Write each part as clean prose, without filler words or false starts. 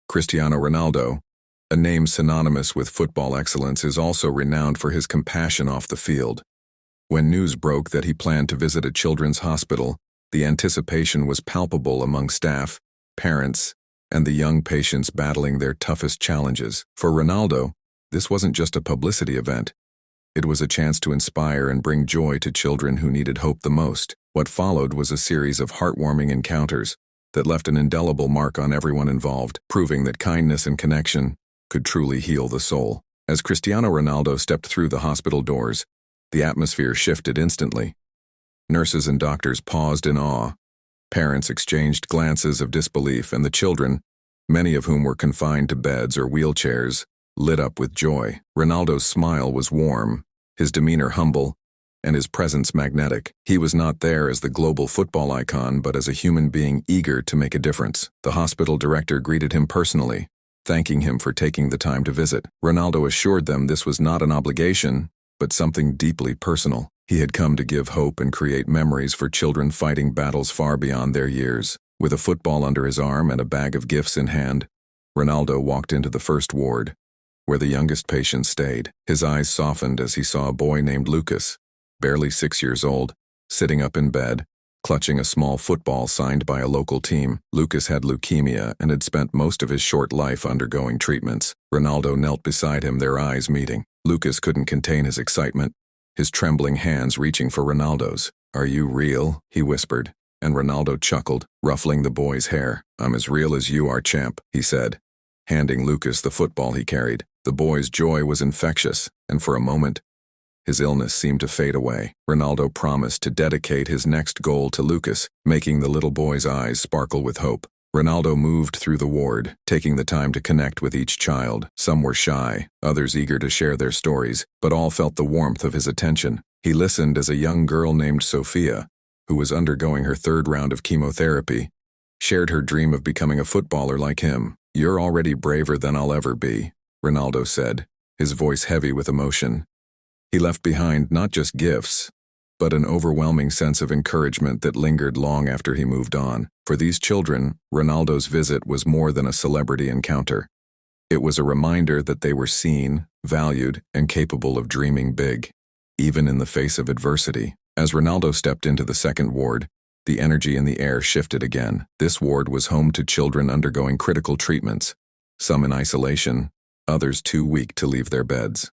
Cristiano Ronaldo, a name synonymous with football excellence, is also renowned for his compassion off the field. When news broke that he planned to visit a children's hospital, the anticipation was palpable among staff, parents, and the young patients battling their toughest challenges. For Ronaldo, this wasn't just a publicity event. It was a chance to inspire and bring joy to children who needed hope the most. What followed was a series of heartwarming encounters that left an indelible mark on everyone involved, proving that kindness and connection could truly heal the soul. As Cristiano Ronaldo stepped through the hospital doors, the atmosphere shifted instantly. Nurses and doctors paused in awe. Parents exchanged glances of disbelief, and the children, many of whom were confined to beds or wheelchairs, lit up with joy. Ronaldo's smile was warm, his demeanor humble, and his presence magnetic. He was not there as the global football icon, but as a human being eager to make a difference. The hospital director greeted him personally, thanking him for taking the time to visit. Ronaldo assured them this was not an obligation, but something deeply personal. He had come to give hope and create memories for children fighting battles far beyond their years. With a football under his arm and a bag of gifts in hand, Ronaldo walked into the first ward, where the youngest patient stayed. His eyes softened as he saw a boy named Lucas, barely 6 years old, sitting up in bed, clutching a small football signed by a local team. Lucas had leukemia and had spent most of his short life undergoing treatments. Ronaldo knelt beside him, their eyes meeting. Lucas couldn't contain his excitement, his trembling hands reaching for Ronaldo's. "Are you real?" he whispered, and Ronaldo chuckled, ruffling the boy's hair. "I'm as real as you are, champ," he said, handing Lucas the football he carried. The boy's joy was infectious, and for a moment, his illness seemed to fade away. Ronaldo promised to dedicate his next goal to Lucas, making the little boy's eyes sparkle with hope. Ronaldo moved through the ward, taking the time to connect with each child. Some were shy, others eager to share their stories, but all felt the warmth of his attention. He listened as a young girl named Sophia, who was undergoing her 3rd round of chemotherapy, shared her dream of becoming a footballer like him. "You're already braver than I'll ever be," Ronaldo said, his voice heavy with emotion. He left behind not just gifts, but an overwhelming sense of encouragement that lingered long after he moved on. For these children, Ronaldo's visit was more than a celebrity encounter. It was a reminder that they were seen, valued, and capable of dreaming big, even in the face of adversity. As Ronaldo stepped into the 2nd ward, the energy in the air shifted again. This ward was home to children undergoing critical treatments, some in isolation, others too weak to leave their beds.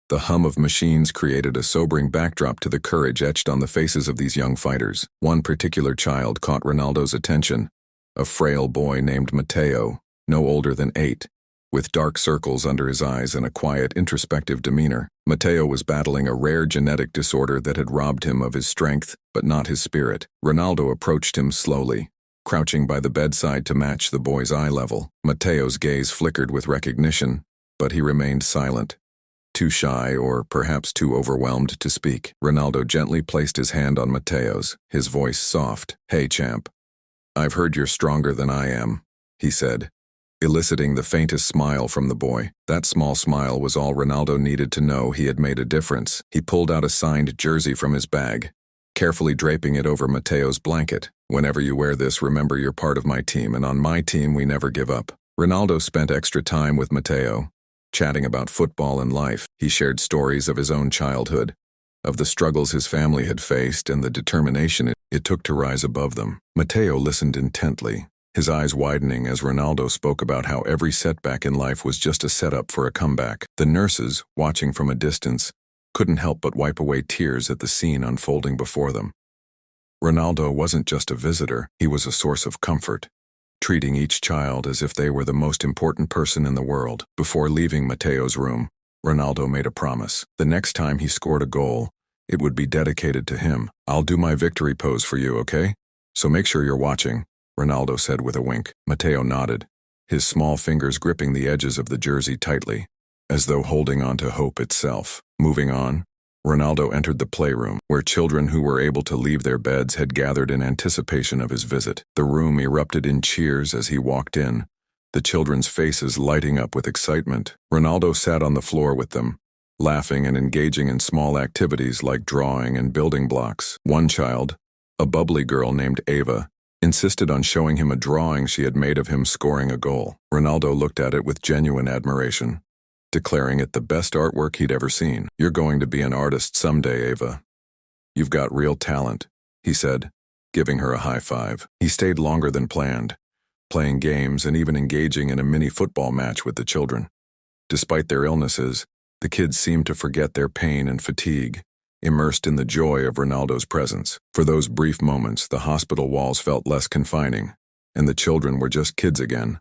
The hum of machines created a sobering backdrop to the courage etched on the faces of these young fighters. One particular child caught Ronaldo's attention, a frail boy named Matteo, no older than 8, with dark circles under his eyes and a quiet, introspective demeanor. Matteo was battling a rare genetic disorder that had robbed him of his strength, but not his spirit. Ronaldo approached him slowly, crouching by the bedside to match the boy's eye level. Matteo's gaze flickered with recognition, but he remained silent. Too shy or perhaps too overwhelmed to speak. Ronaldo gently placed his hand on Matteo's, his voice soft. "Hey, champ. I've heard you're stronger than I am," he said, eliciting the faintest smile from the boy. That small smile was all Ronaldo needed to know he had made a difference. He pulled out a signed jersey from his bag, carefully draping it over Matteo's blanket. "Whenever you wear this, remember you're part of my team, and on my team we never give up." Ronaldo spent extra time with Matteo, chatting about football and life. He shared stories of his own childhood, of the struggles his family had faced and the determination it took to rise above them. Matteo listened intently, his eyes widening as Ronaldo spoke about how every setback in life was just a setup for a comeback. The nurses, watching from a distance, couldn't help but wipe away tears at the scene unfolding before them. Ronaldo wasn't just a visitor, he was a source of comfort, treating each child as if they were the most important person in the world. Before leaving Matteo's room, Ronaldo made a promise. The next time he scored a goal, it would be dedicated to him. "I'll do my victory pose for you, okay? So make sure you're watching," Ronaldo said with a wink. Matteo nodded, his small fingers gripping the edges of the jersey tightly, as though holding on to hope itself. Moving on, Ronaldo entered the playroom, where children who were able to leave their beds had gathered in anticipation of his visit. The room erupted in cheers as he walked in, the children's faces lighting up with excitement. Ronaldo sat on the floor with them, laughing and engaging in small activities like drawing and building blocks. One child, a bubbly girl named Ava, insisted on showing him a drawing she had made of him scoring a goal. Ronaldo looked at it with genuine admiration, declaring it the best artwork he'd ever seen. "You're going to be an artist someday, Ava. You've got real talent," he said, giving her a high five. He stayed longer than planned, playing games and even engaging in a mini football match with the children. Despite their illnesses, the kids seemed to forget their pain and fatigue, immersed in the joy of Ronaldo's presence. For those brief moments, the hospital walls felt less confining, and the children were just kids again,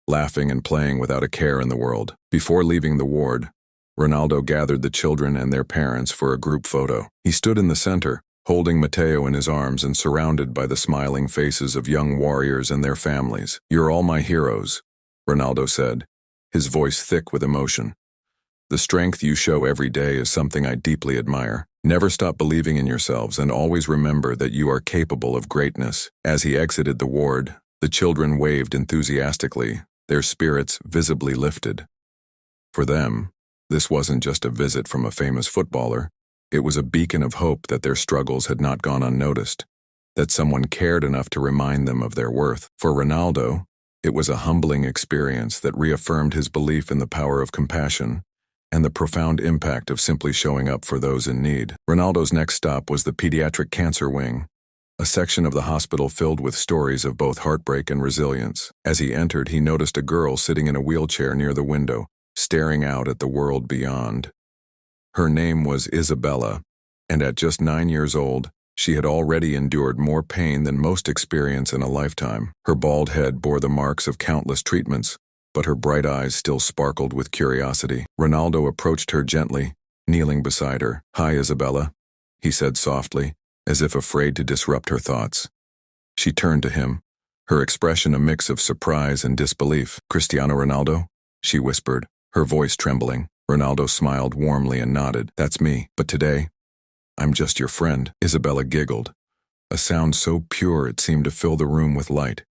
laughing and playing without a care in the world. Before leaving the ward, Ronaldo gathered the children and their parents for a group photo. He stood in the center, holding Matteo in his arms and surrounded by the smiling faces of young warriors and their families. "You're all my heroes," Ronaldo said, his voice thick with emotion. "The strength you show every day is something I deeply admire. Never stop believing in yourselves and always remember that you are capable of greatness." As he exited the ward, the children waved enthusiastically, their spirits visibly lifted. For them, this wasn't just a visit from a famous footballer. It was a beacon of hope that their struggles had not gone unnoticed, that someone cared enough to remind them of their worth. For Ronaldo, it was a humbling experience that reaffirmed his belief in the power of compassion and the profound impact of simply showing up for those in need. Ronaldo's next stop was the pediatric cancer wing, a section of the hospital filled with stories of both heartbreak and resilience. As he entered, he noticed a girl sitting in a wheelchair near the window, staring out at the world beyond. Her name was Isabella, and at just 9 years old, she had already endured more pain than most experience in a lifetime. Her bald head bore the marks of countless treatments, but her bright eyes still sparkled with curiosity. Ronaldo approached her gently, kneeling beside her. "Hi, Isabella," he said softly, as if afraid to disrupt her thoughts. She turned to him, her expression a mix of surprise and disbelief. "Cristiano Ronaldo?" she whispered, her voice trembling. Ronaldo smiled warmly and nodded. "That's me, but today, I'm just your friend." Isabella giggled, a sound so pure it seemed to fill the room with light.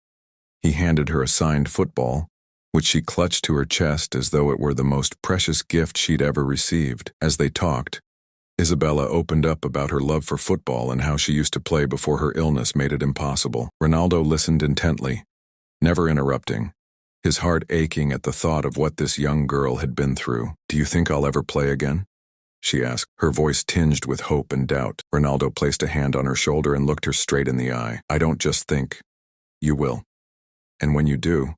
He handed her a signed football, which she clutched to her chest as though it were the most precious gift she'd ever received. As they talked, Isabella opened up about her love for football and how she used to play before her illness made it impossible. Ronaldo listened intently, never interrupting, his heart aching at the thought of what this young girl had been through. "Do you think I'll ever play again?" she asked, her voice tinged with hope and doubt. Ronaldo placed a hand on her shoulder and looked her straight in the eye. "I don't just think. You will. And when you do,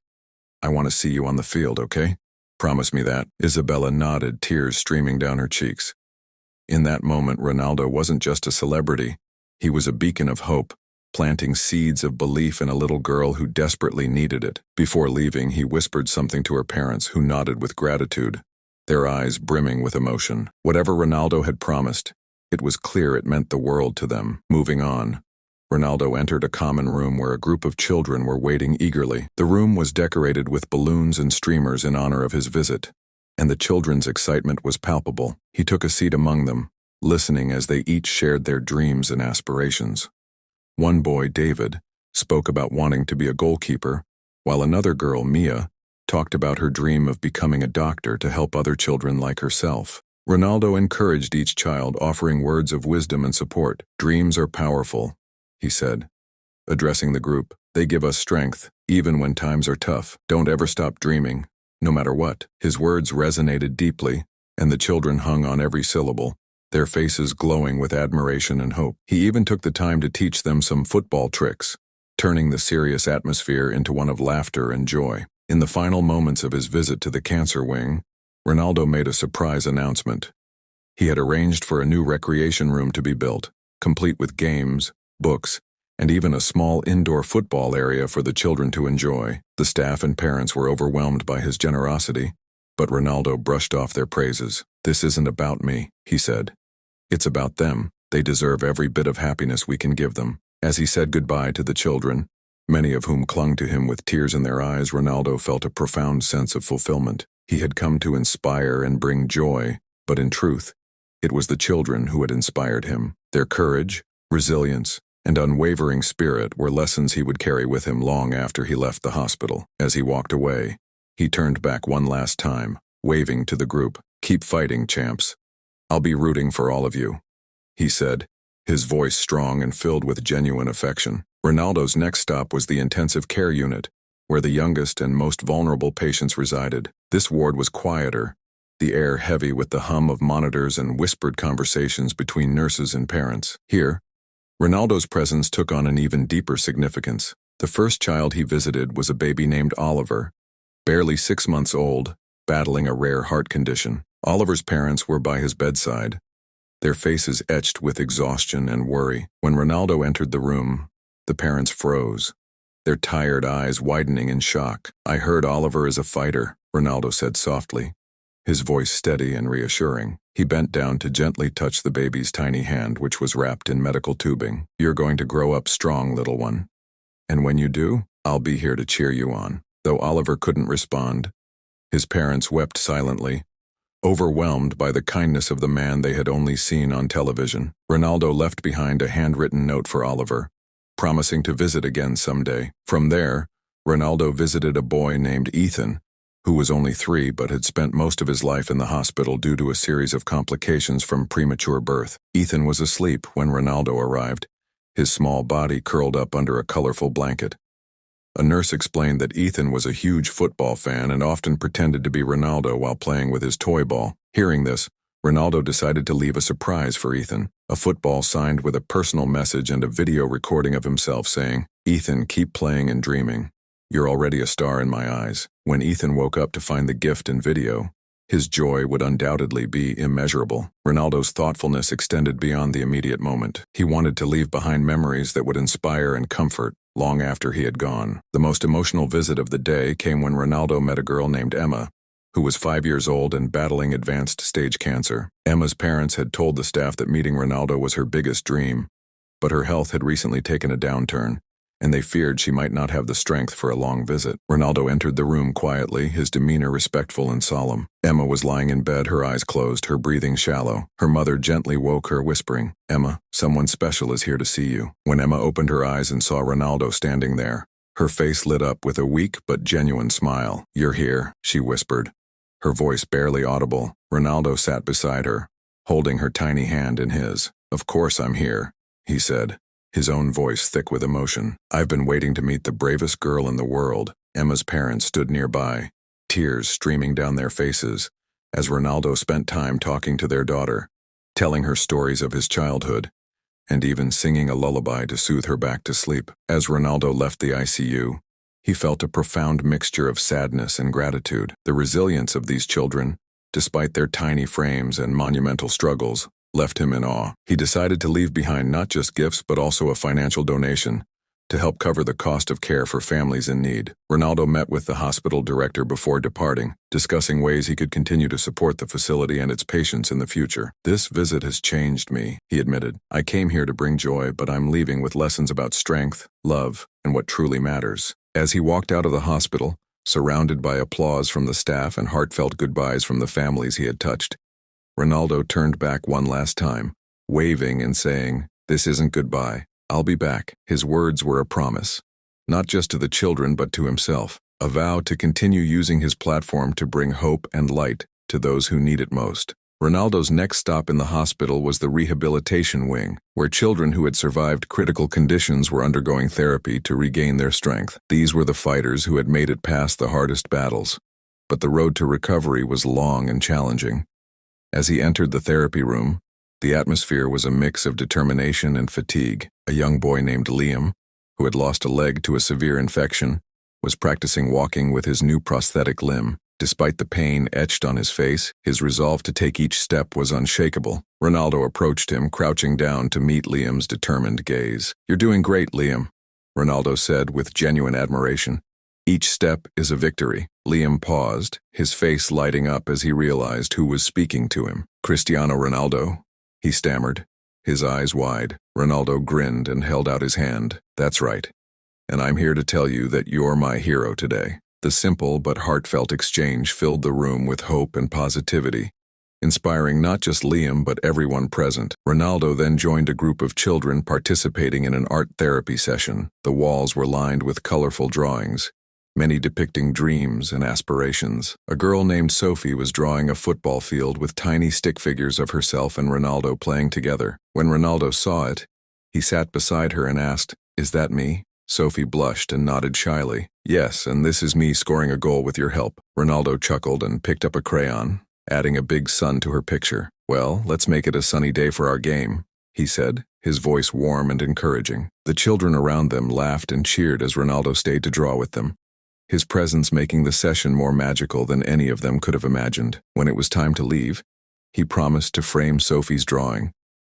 I want to see you on the field, okay? Promise me that." Isabella nodded, tears streaming down her cheeks. In that moment, Ronaldo wasn't just a celebrity. He was a beacon of hope, planting seeds of belief in a little girl who desperately needed it. Before leaving, he whispered something to her parents, who nodded with gratitude, their eyes brimming with emotion. Whatever Ronaldo had promised, it was clear it meant the world to them. Moving on, Ronaldo entered a common room where a group of children were waiting eagerly. The room was decorated with balloons and streamers in honor of his visit, and the children's excitement was palpable. He took a seat among them, listening as they each shared their dreams and aspirations. One boy, David, spoke about wanting to be a goalkeeper, while another girl, Mia, talked about her dream of becoming a doctor to help other children like herself. Ronaldo encouraged each child, offering words of wisdom and support. "Dreams are powerful," he said, addressing the group. "They give us strength, even when times are tough. Don't ever stop dreaming, no matter what." His words resonated deeply, and the children hung on every syllable, their faces glowing with admiration and hope. He even took the time to teach them some football tricks, turning the serious atmosphere into one of laughter and joy. In the final moments of his visit to the cancer wing, Ronaldo made a surprise announcement. He had arranged for a new recreation room to be built, complete with games, books, and even a small indoor football area for the children to enjoy. The staff and parents were overwhelmed by his generosity, but Ronaldo brushed off their praises. "This isn't about me," he said. "It's about them. They deserve every bit of happiness we can give them." As he said goodbye to the children, many of whom clung to him with tears in their eyes, Ronaldo felt a profound sense of fulfillment. He had come to inspire and bring joy, but in truth, it was the children who had inspired him. Their courage, resilience, and unwavering spirit were lessons he would carry with him long after he left the hospital. As he walked away, he turned back one last time, waving to the group. "Keep fighting, champs. I'll be rooting for all of you," he said, his voice strong and filled with genuine affection. Ronaldo's next stop was the intensive care unit, where the youngest and most vulnerable patients resided. This ward was quieter, the air heavy with the hum of monitors and whispered conversations between nurses and parents. Here, Ronaldo's presence took on an even deeper significance. The first child he visited was a baby named Oliver, barely 6 months old, battling a rare heart condition. Oliver's parents were by his bedside, their faces etched with exhaustion and worry. When Ronaldo entered the room, the parents froze, their tired eyes widening in shock. "I heard Oliver is a fighter," Ronaldo said softly, his voice steady and reassuring. He bent down to gently touch the baby's tiny hand, which was wrapped in medical tubing. "You're going to grow up strong, little one. And when you do, I'll be here to cheer you on." Though Oliver couldn't respond, his parents wept silently, overwhelmed by the kindness of the man they had only seen on television. Ronaldo left behind a handwritten note for Oliver, promising to visit again someday. From there, Ronaldo visited a boy named Ethan, who was only 3 but had spent most of his life in the hospital due to a series of complications from premature birth. Ethan was asleep when Ronaldo arrived, his small body curled up under a colorful blanket. A nurse explained that Ethan was a huge football fan and often pretended to be Ronaldo while playing with his toy ball. Hearing this, Ronaldo decided to leave a surprise for Ethan, a football signed with a personal message and a video recording of himself saying, "Ethan, keep playing and dreaming. You're already a star in my eyes." When Ethan woke up to find the gift and video, his joy would undoubtedly be immeasurable. Ronaldo's thoughtfulness extended beyond the immediate moment. He wanted to leave behind memories that would inspire and comfort long after he had gone. The most emotional visit of the day came when Ronaldo met a girl named Emma, who was 5 years old and battling advanced stage cancer. Emma's parents had told the staff that meeting Ronaldo was her biggest dream, but her health had recently taken a downturn, and they feared she might not have the strength for a long visit. Ronaldo entered the room quietly, his demeanor respectful and solemn. Emma was lying in bed, her eyes closed, her breathing shallow. Her mother gently woke her, whispering, "Emma, someone special is here to see you." When Emma opened her eyes and saw Ronaldo standing there, her face lit up with a weak but genuine smile. "You're here," she whispered, her voice barely audible. Ronaldo sat beside her, holding her tiny hand in his. "Of course I'm here," he said, his own voice thick with emotion. "I've been waiting to meet the bravest girl in the world." Emma's parents stood nearby, tears streaming down their faces, as Ronaldo spent time talking to their daughter, telling her stories of his childhood, and even singing a lullaby to soothe her back to sleep. As Ronaldo left the ICU, he felt a profound mixture of sadness and gratitude. The resilience of these children, despite their tiny frames and monumental struggles, left him in awe. He decided to leave behind not just gifts but also a financial donation to help cover the cost of care for families in need. Ronaldo met with the hospital director before departing, discussing ways he could continue to support the facility and its patients in the future. "This visit has changed me," he admitted. "I came here to bring joy, but I'm leaving with lessons about strength, love, and what truly matters." As he walked out of the hospital, surrounded by applause from the staff and heartfelt goodbyes from the families he had touched, Ronaldo turned back one last time, waving and saying, "This isn't goodbye. I'll be back." His words were a promise, not just to the children but to himself, a vow to continue using his platform to bring hope and light to those who need it most. Ronaldo's next stop in the hospital was the rehabilitation wing, where children who had survived critical conditions were undergoing therapy to regain their strength. These were the fighters who had made it past the hardest battles, but the road to recovery was long and challenging. As he entered the therapy room, the atmosphere was a mix of determination and fatigue. A young boy named Liam, who had lost a leg to a severe infection, was practicing walking with his new prosthetic limb. Despite the pain etched on his face, his resolve to take each step was unshakable. Ronaldo approached him, crouching down to meet Liam's determined gaze. "You're doing great, Liam," Ronaldo said with genuine admiration. "Each step is a victory." Liam paused, his face lighting up as he realized who was speaking to him. "Cristiano Ronaldo," he stammered, his eyes wide. Ronaldo grinned and held out his hand. "That's right. And I'm here to tell you that you're my hero today." The simple but heartfelt exchange filled the room with hope and positivity, inspiring not just Liam but everyone present. Ronaldo then joined a group of children participating in an art therapy session. The walls were lined with colorful drawings, many depicting dreams and aspirations. A girl named Sophie was drawing a football field with tiny stick figures of herself and Ronaldo playing together. When Ronaldo saw it, he sat beside her and asked, "Is that me?" Sophie blushed and nodded shyly. "Yes, and this is me scoring a goal with your help." Ronaldo chuckled and picked up a crayon, adding a big sun to her picture. "Well, let's make it a sunny day for our game," he said, his voice warm and encouraging. The children around them laughed and cheered as Ronaldo stayed to draw with them, his presence making the session more magical than any of them could have imagined. When it was time to leave, he promised to frame Sophie's drawing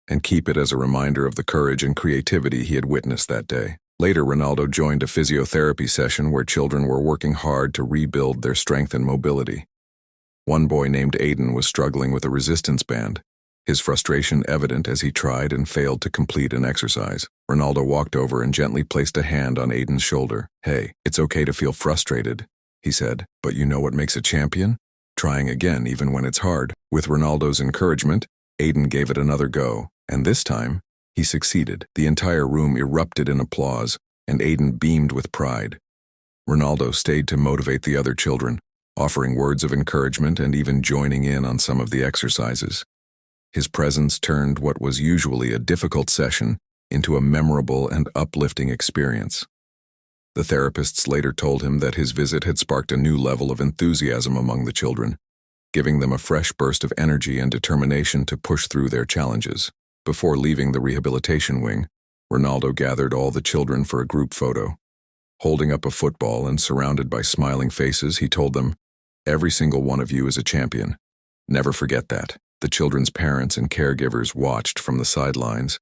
and keep it as a reminder of the courage and creativity he had witnessed that day. Later, Ronaldo joined a physiotherapy session where children were working hard to rebuild their strength and mobility. One boy named Aiden was struggling with a resistance band, his frustration evident as he tried and failed to complete an exercise. Ronaldo walked over and gently placed a hand on Aiden's shoulder. "Hey, it's okay to feel frustrated," he said, "but you know what makes a champion? Trying again even when it's hard." With Ronaldo's encouragement, Aiden gave it another go, and this time, he succeeded. The entire room erupted in applause, and Aiden beamed with pride. Ronaldo stayed to motivate the other children, offering words of encouragement and even joining in on some of the exercises. His presence turned what was usually a difficult session into a memorable and uplifting experience. The therapists later told him that his visit had sparked a new level of enthusiasm among the children, giving them a fresh burst of energy and determination to push through their challenges. Before leaving the rehabilitation wing, Ronaldo gathered all the children for a group photo. Holding up a football and surrounded by smiling faces, he told them, "Every single one of you is a champion. Never forget that." The children's parents and caregivers watched from the sidelines,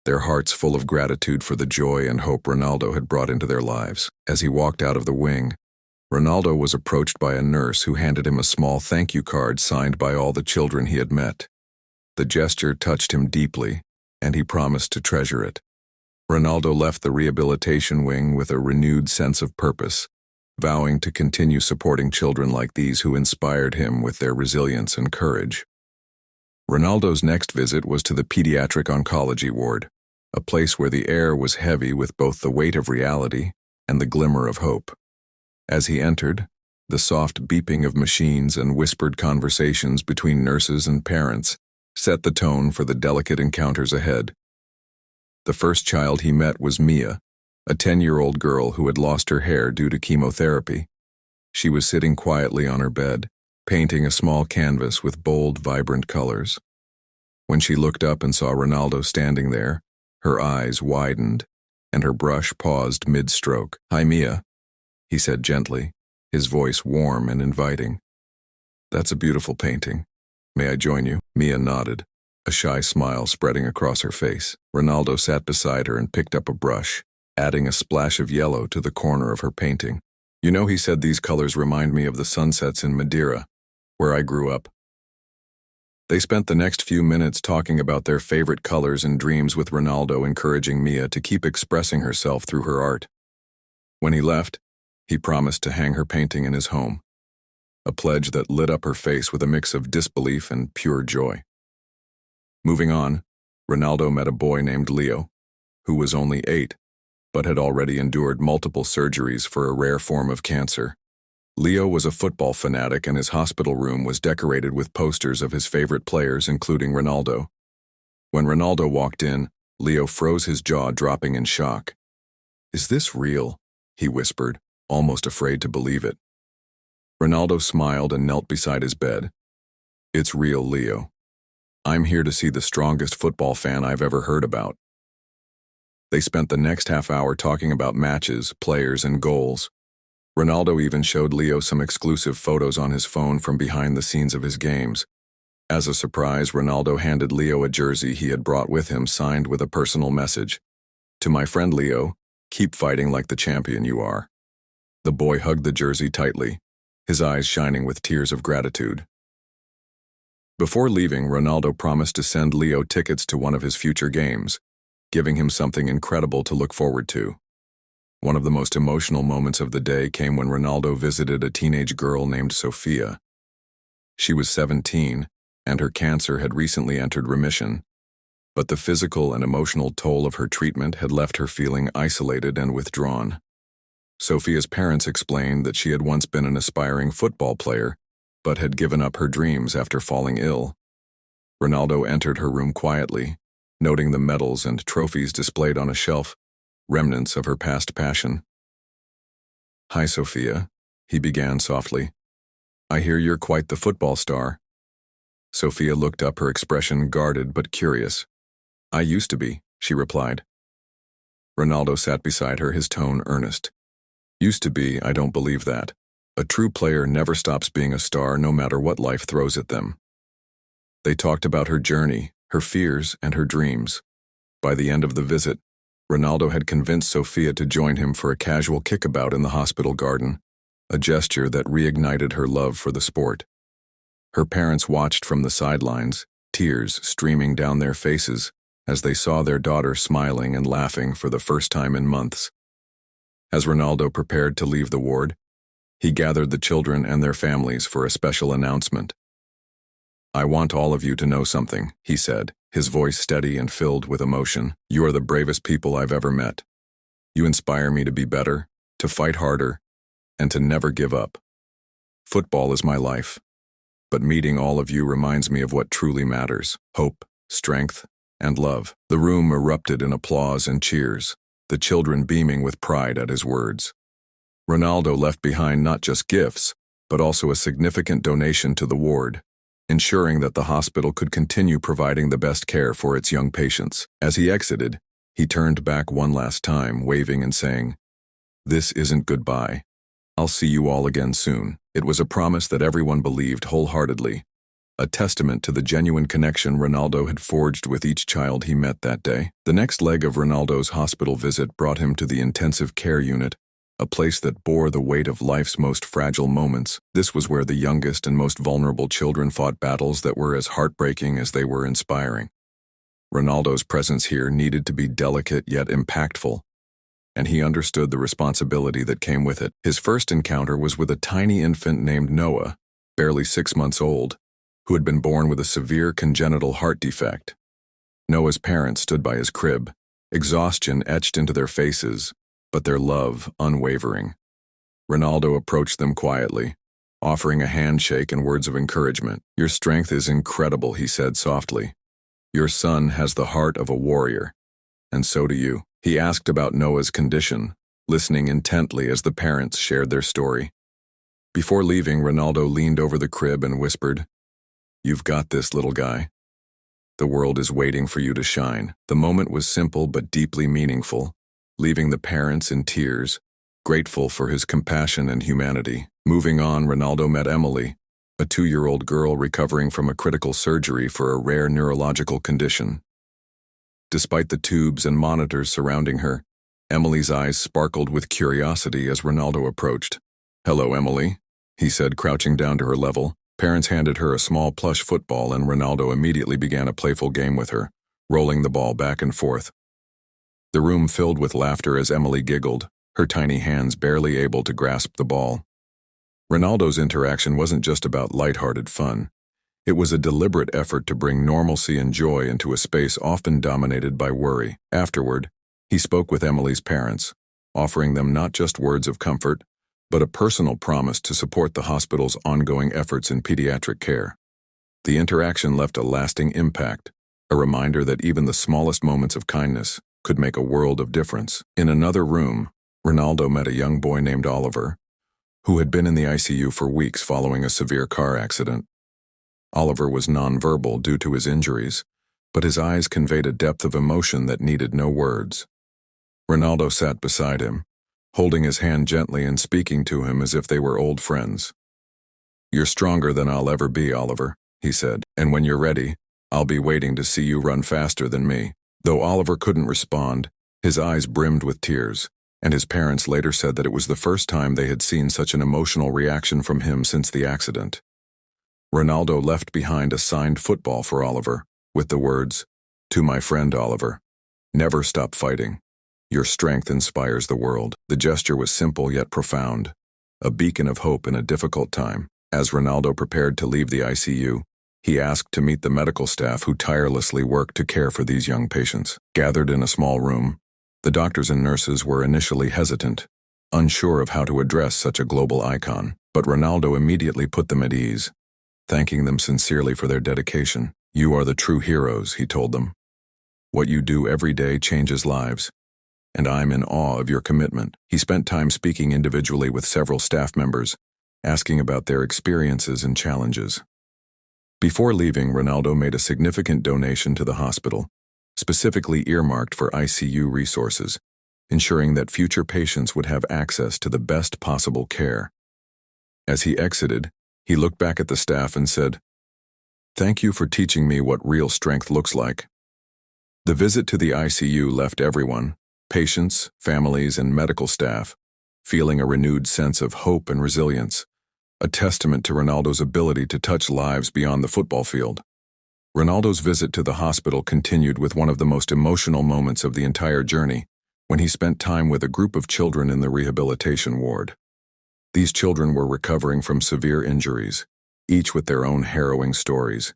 their hearts full of gratitude for the joy and hope Ronaldo had brought into their lives. As he walked out of the wing, Ronaldo was approached by a nurse who handed him a small thank you card signed by all the children he had met. The gesture touched him deeply, and he promised to treasure it. Ronaldo left the rehabilitation wing with a renewed sense of purpose, vowing to continue supporting children like these who inspired him with their resilience and courage. Ronaldo's next visit was to the pediatric oncology ward, a place where the air was heavy with both the weight of reality and the glimmer of hope. As he entered, the soft beeping of machines and whispered conversations between nurses and parents set the tone for the delicate encounters ahead. The first child he met was Mia, a 10-year-old girl who had lost her hair due to chemotherapy. She was sitting quietly on her bed, painting a small canvas with bold, vibrant colors. When she looked up and saw Ronaldo standing there, her eyes widened, and her brush paused mid-stroke. "Hi, Mia," he said gently, his voice warm and inviting. "That's a beautiful painting. May I join you?" Mia nodded, a shy smile spreading across her face. Ronaldo sat beside her and picked up a brush, adding a splash of yellow to the corner of her painting. "You know," he said, "these colors remind me of the sunsets in Madeira, where I grew up." They spent the next few minutes talking about their favorite colors and dreams, with Ronaldo encouraging Mia to keep expressing herself through her art. When he left, he promised to hang her painting in his home, a pledge that lit up her face with a mix of disbelief and pure joy. Moving on, Ronaldo met a boy named Leo, who was only 8, but had already endured multiple surgeries for a rare form of cancer. Leo was a football fanatic, and his hospital room was decorated with posters of his favorite players, including Ronaldo. When Ronaldo walked in, Leo froze, his jaw dropping in shock. "Is this real?" he whispered, almost afraid to believe it. Ronaldo smiled and knelt beside his bed. "It's real, Leo. I'm here to see the strongest football fan I've ever heard about." They spent the next half hour talking about matches, players, and goals. Ronaldo even showed Leo some exclusive photos on his phone from behind the scenes of his games. As a surprise, Ronaldo handed Leo a jersey he had brought with him, signed with a personal message. "To my friend Leo, keep fighting like the champion you are." The boy hugged the jersey tightly, his eyes shining with tears of gratitude. Before leaving, Ronaldo promised to send Leo tickets to one of his future games, giving him something incredible to look forward to. One of the most emotional moments of the day came when Ronaldo visited a teenage girl named Sofia. She was 17, and her cancer had recently entered remission, but the physical and emotional toll of her treatment had left her feeling isolated and withdrawn. Sofia's parents explained that she had once been an aspiring football player, but had given up her dreams after falling ill. Ronaldo entered her room quietly, noting the medals and trophies displayed on a shelf, remnants of her past passion. "Hi, Sophia," he began softly. "I hear you're quite the football star." Sophia looked up, her expression guarded but curious. "I used to be," she replied. Ronaldo sat beside her, his tone earnest. "Used to be, I don't believe that. A true player never stops being a star, no matter what life throws at them." They talked about her journey, her fears, and her dreams. By the end of the visit, Ronaldo had convinced Sophia to join him for a casual kickabout in the hospital garden, a gesture that reignited her love for the sport. Her parents watched from the sidelines, tears streaming down their faces as they saw their daughter smiling and laughing for the first time in months. As Ronaldo prepared to leave the ward, he gathered the children and their families for a special announcement. "I want all of you to know something," he said, his voice steady and filled with emotion. "You are the bravest people I've ever met. You inspire me to be better, to fight harder, and to never give up. Football is my life, but meeting all of you reminds me of what truly matters: hope, strength, and love." The room erupted in applause and cheers, the children beaming with pride at his words. Ronaldo left behind not just gifts, but also a significant donation to the ward, ensuring that the hospital could continue providing the best care for its young patients. As he exited, he turned back one last time, waving and saying, "This isn't goodbye. I'll see you all again soon." It was a promise that everyone believed wholeheartedly, a testament to the genuine connection Ronaldo had forged with each child he met that day. The next leg of Ronaldo's hospital visit brought him to the intensive care unit, a place that bore the weight of life's most fragile moments. This was where the youngest and most vulnerable children fought battles that were as heartbreaking as they were inspiring. Ronaldo's presence here needed to be delicate yet impactful, and he understood the responsibility that came with it. His first encounter was with a tiny infant named Noah, barely 6 months old, who had been born with a severe congenital heart defect. Noah's parents stood by his crib, exhaustion etched into their faces, but their love unwavering. Ronaldo approached them quietly, offering a handshake and words of encouragement. "Your strength is incredible," he said softly. "Your son has the heart of a warrior, and so do you." He asked about Noah's condition, listening intently as the parents shared their story. Before leaving, Ronaldo leaned over the crib and whispered, "You've got this, little guy. The world is waiting for you to shine." The moment was simple but deeply meaningful, leaving the parents in tears, grateful for his compassion and humanity. Moving on, Ronaldo met Emily, a 2-year-old girl recovering from a critical surgery for a rare neurological condition. Despite the tubes and monitors surrounding her, Emily's eyes sparkled with curiosity as Ronaldo approached. "Hello, Emily," he said, crouching down to her level. Parents handed her a small plush football, and Ronaldo immediately began a playful game with her, rolling the ball back and forth. The room filled with laughter as Emily giggled, her tiny hands barely able to grasp the ball. Ronaldo's interaction wasn't just about lighthearted fun. It was a deliberate effort to bring normalcy and joy into a space often dominated by worry. Afterward, he spoke with Emily's parents, offering them not just words of comfort, but a personal promise to support the hospital's ongoing efforts in pediatric care. The interaction left a lasting impact, a reminder that even the smallest moments of kindness could make a world of difference. In another room, Ronaldo met a young boy named Oliver, who had been in the ICU for weeks following a severe car accident. Oliver was nonverbal due to his injuries, but his eyes conveyed a depth of emotion that needed no words. Ronaldo sat beside him, holding his hand gently and speaking to him as if they were old friends. "You're stronger than I'll ever be, Oliver," he said, "and when you're ready, I'll be waiting to see you run faster than me." Though Oliver couldn't respond, his eyes brimmed with tears, and his parents later said that it was the first time they had seen such an emotional reaction from him since the accident. Ronaldo left behind a signed football for Oliver, with the words, "To my friend Oliver, never stop fighting. Your strength inspires the world." The gesture was simple yet profound, a beacon of hope in a difficult time. As Ronaldo prepared to leave the ICU, he asked to meet the medical staff who tirelessly worked to care for these young patients. Gathered in a small room, the doctors and nurses were initially hesitant, unsure of how to address such a global icon, but Ronaldo immediately put them at ease, thanking them sincerely for their dedication. "You are the true heroes," he told them. "What you do every day changes lives. and I'm in awe of your commitment." He spent time speaking individually with several staff members, asking about their experiences and challenges. Before leaving, Ronaldo made a significant donation to the hospital, specifically earmarked for ICU resources, ensuring that future patients would have access to the best possible care. As he exited, he looked back at the staff and said, "Thank you for teaching me what real strength looks like." The visit to the ICU left everyone, patients, families, and medical staff, feeling a renewed sense of hope and resilience, a testament to Ronaldo's ability to touch lives beyond the football field. Ronaldo's visit to the hospital continued with one of the most emotional moments of the entire journey, when he spent time with a group of children in the rehabilitation ward. These children were recovering from severe injuries, each with their own harrowing stories,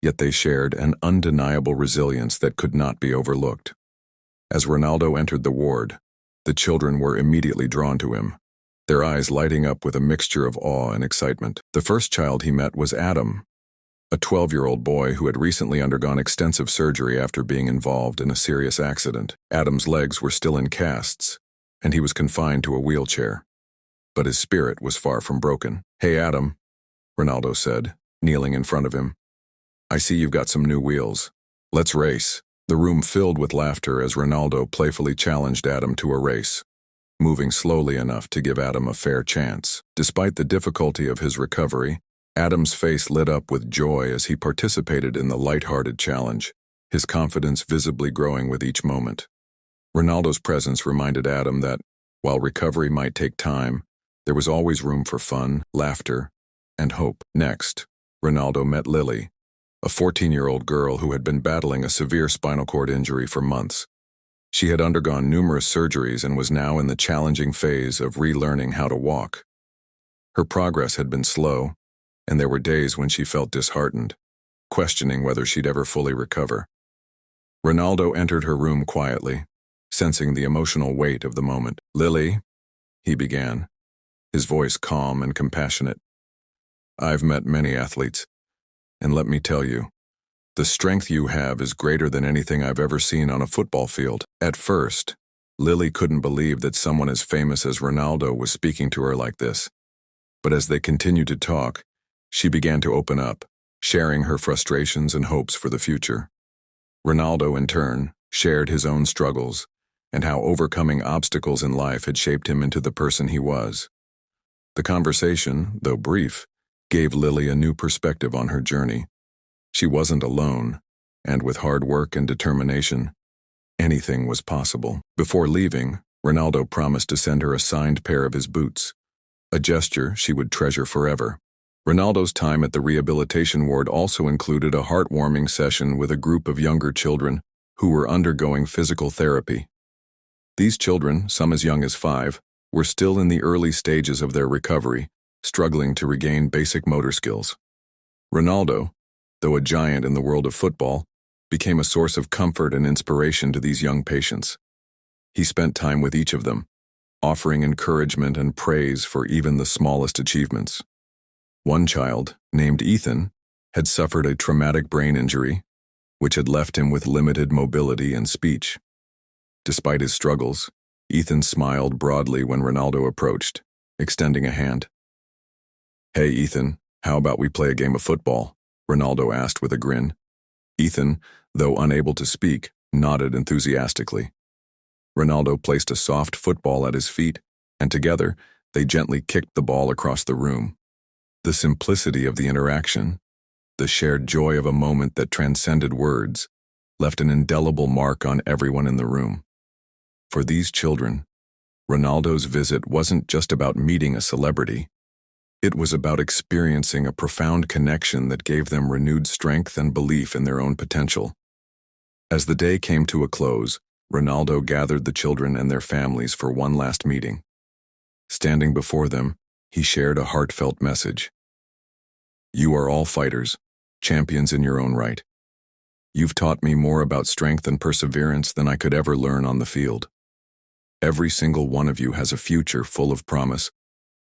yet they shared an undeniable resilience that could not be overlooked. As Ronaldo entered the ward, the children were immediately drawn to him, their eyes lighting up with a mixture of awe and excitement. The first child he met was Adam, a 12-year-old boy who had recently undergone extensive surgery after being involved in a serious accident. Adam's legs were still in casts, and he was confined to a wheelchair. But his spirit was far from broken. "Hey, Adam," Ronaldo said, kneeling in front of him. "I see you've got some new wheels. Let's race." The room filled with laughter as Ronaldo playfully challenged Adam to a race, moving slowly enough to give Adam a fair chance. Despite the difficulty of his recovery, Adam's face lit up with joy as he participated in the light-hearted challenge, his confidence visibly growing with each moment. Ronaldo's presence reminded Adam that, while recovery might take time, there was always room for fun, laughter, and hope. Next, Ronaldo met Lily, a 14-year-old girl who had been battling a severe spinal cord injury for months. She had undergone numerous surgeries and was now in the challenging phase of relearning how to walk. Her progress had been slow, and there were days when she felt disheartened, questioning whether she'd ever fully recover. Ronaldo entered her room quietly, sensing the emotional weight of the moment. "Lily," he began, his voice calm and compassionate. "I've met many athletes, and let me tell you, the strength you have is greater than anything I've ever seen on a football field." At first, Lily couldn't believe that someone as famous as Ronaldo was speaking to her like this. But as they continued to talk, she began to open up, sharing her frustrations and hopes for the future. Ronaldo, in turn, shared his own struggles and how overcoming obstacles in life had shaped him into the person he was. The conversation, though brief, gave Lily a new perspective on her journey. She wasn't alone, and with hard work and determination, anything was possible. Before leaving, Ronaldo promised to send her a signed pair of his boots, a gesture she would treasure forever. Ronaldo's time at the rehabilitation ward also included a heartwarming session with a group of younger children who were undergoing physical therapy. These children, some as young as 5, were still in the early stages of their recovery, struggling to regain basic motor skills. Ronaldo, though a giant in the world of football, became a source of comfort and inspiration to these young patients. He spent time with each of them, offering encouragement and praise for even the smallest achievements. One child, named Ethan, had suffered a traumatic brain injury, which had left him with limited mobility and speech. Despite his struggles, Ethan smiled broadly when Ronaldo approached, extending a hand. "Hey, Ethan, how about we play a game of football?" Ronaldo asked with a grin. Ethan, though unable to speak, nodded enthusiastically. Ronaldo placed a soft football at his feet, and together, they gently kicked the ball across the room. The simplicity of the interaction, the shared joy of a moment that transcended words, left an indelible mark on everyone in the room. For these children, Ronaldo's visit wasn't just about meeting a celebrity. It was about experiencing a profound connection that gave them renewed strength and belief in their own potential. As the day came to a close, Ronaldo gathered the children and their families for one last meeting. Standing before them, he shared a heartfelt message. "You are all fighters, champions in your own right. You've taught me more about strength and perseverance than I could ever learn on the field. Every single one of you has a future full of promise,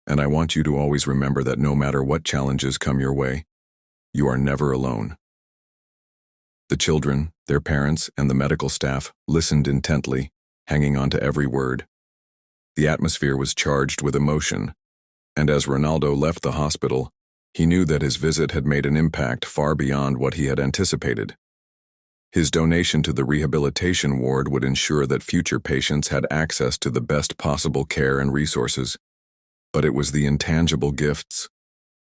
and I want you to always remember that no matter what challenges come your way, you are never alone." The children, their parents, and the medical staff listened intently, hanging on to every word. The atmosphere was charged with emotion, and as Ronaldo left the hospital, he knew that his visit had made an impact far beyond what he had anticipated. His donation to the rehabilitation ward would ensure that future patients had access to the best possible care and resources. But it was the intangible gifts,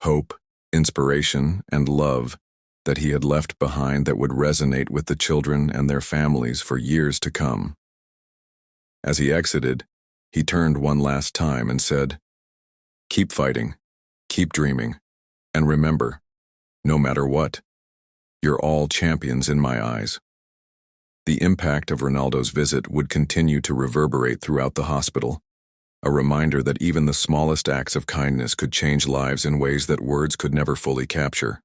hope, inspiration, and love that he had left behind that would resonate with the children and their families for years to come. As he exited, he turned one last time and said, "Keep fighting, keep dreaming, and remember, no matter what, you're all champions in my eyes." The impact of Ronaldo's visit would continue to reverberate throughout the hospital, a reminder that even the smallest acts of kindness could change lives in ways that words could never fully capture.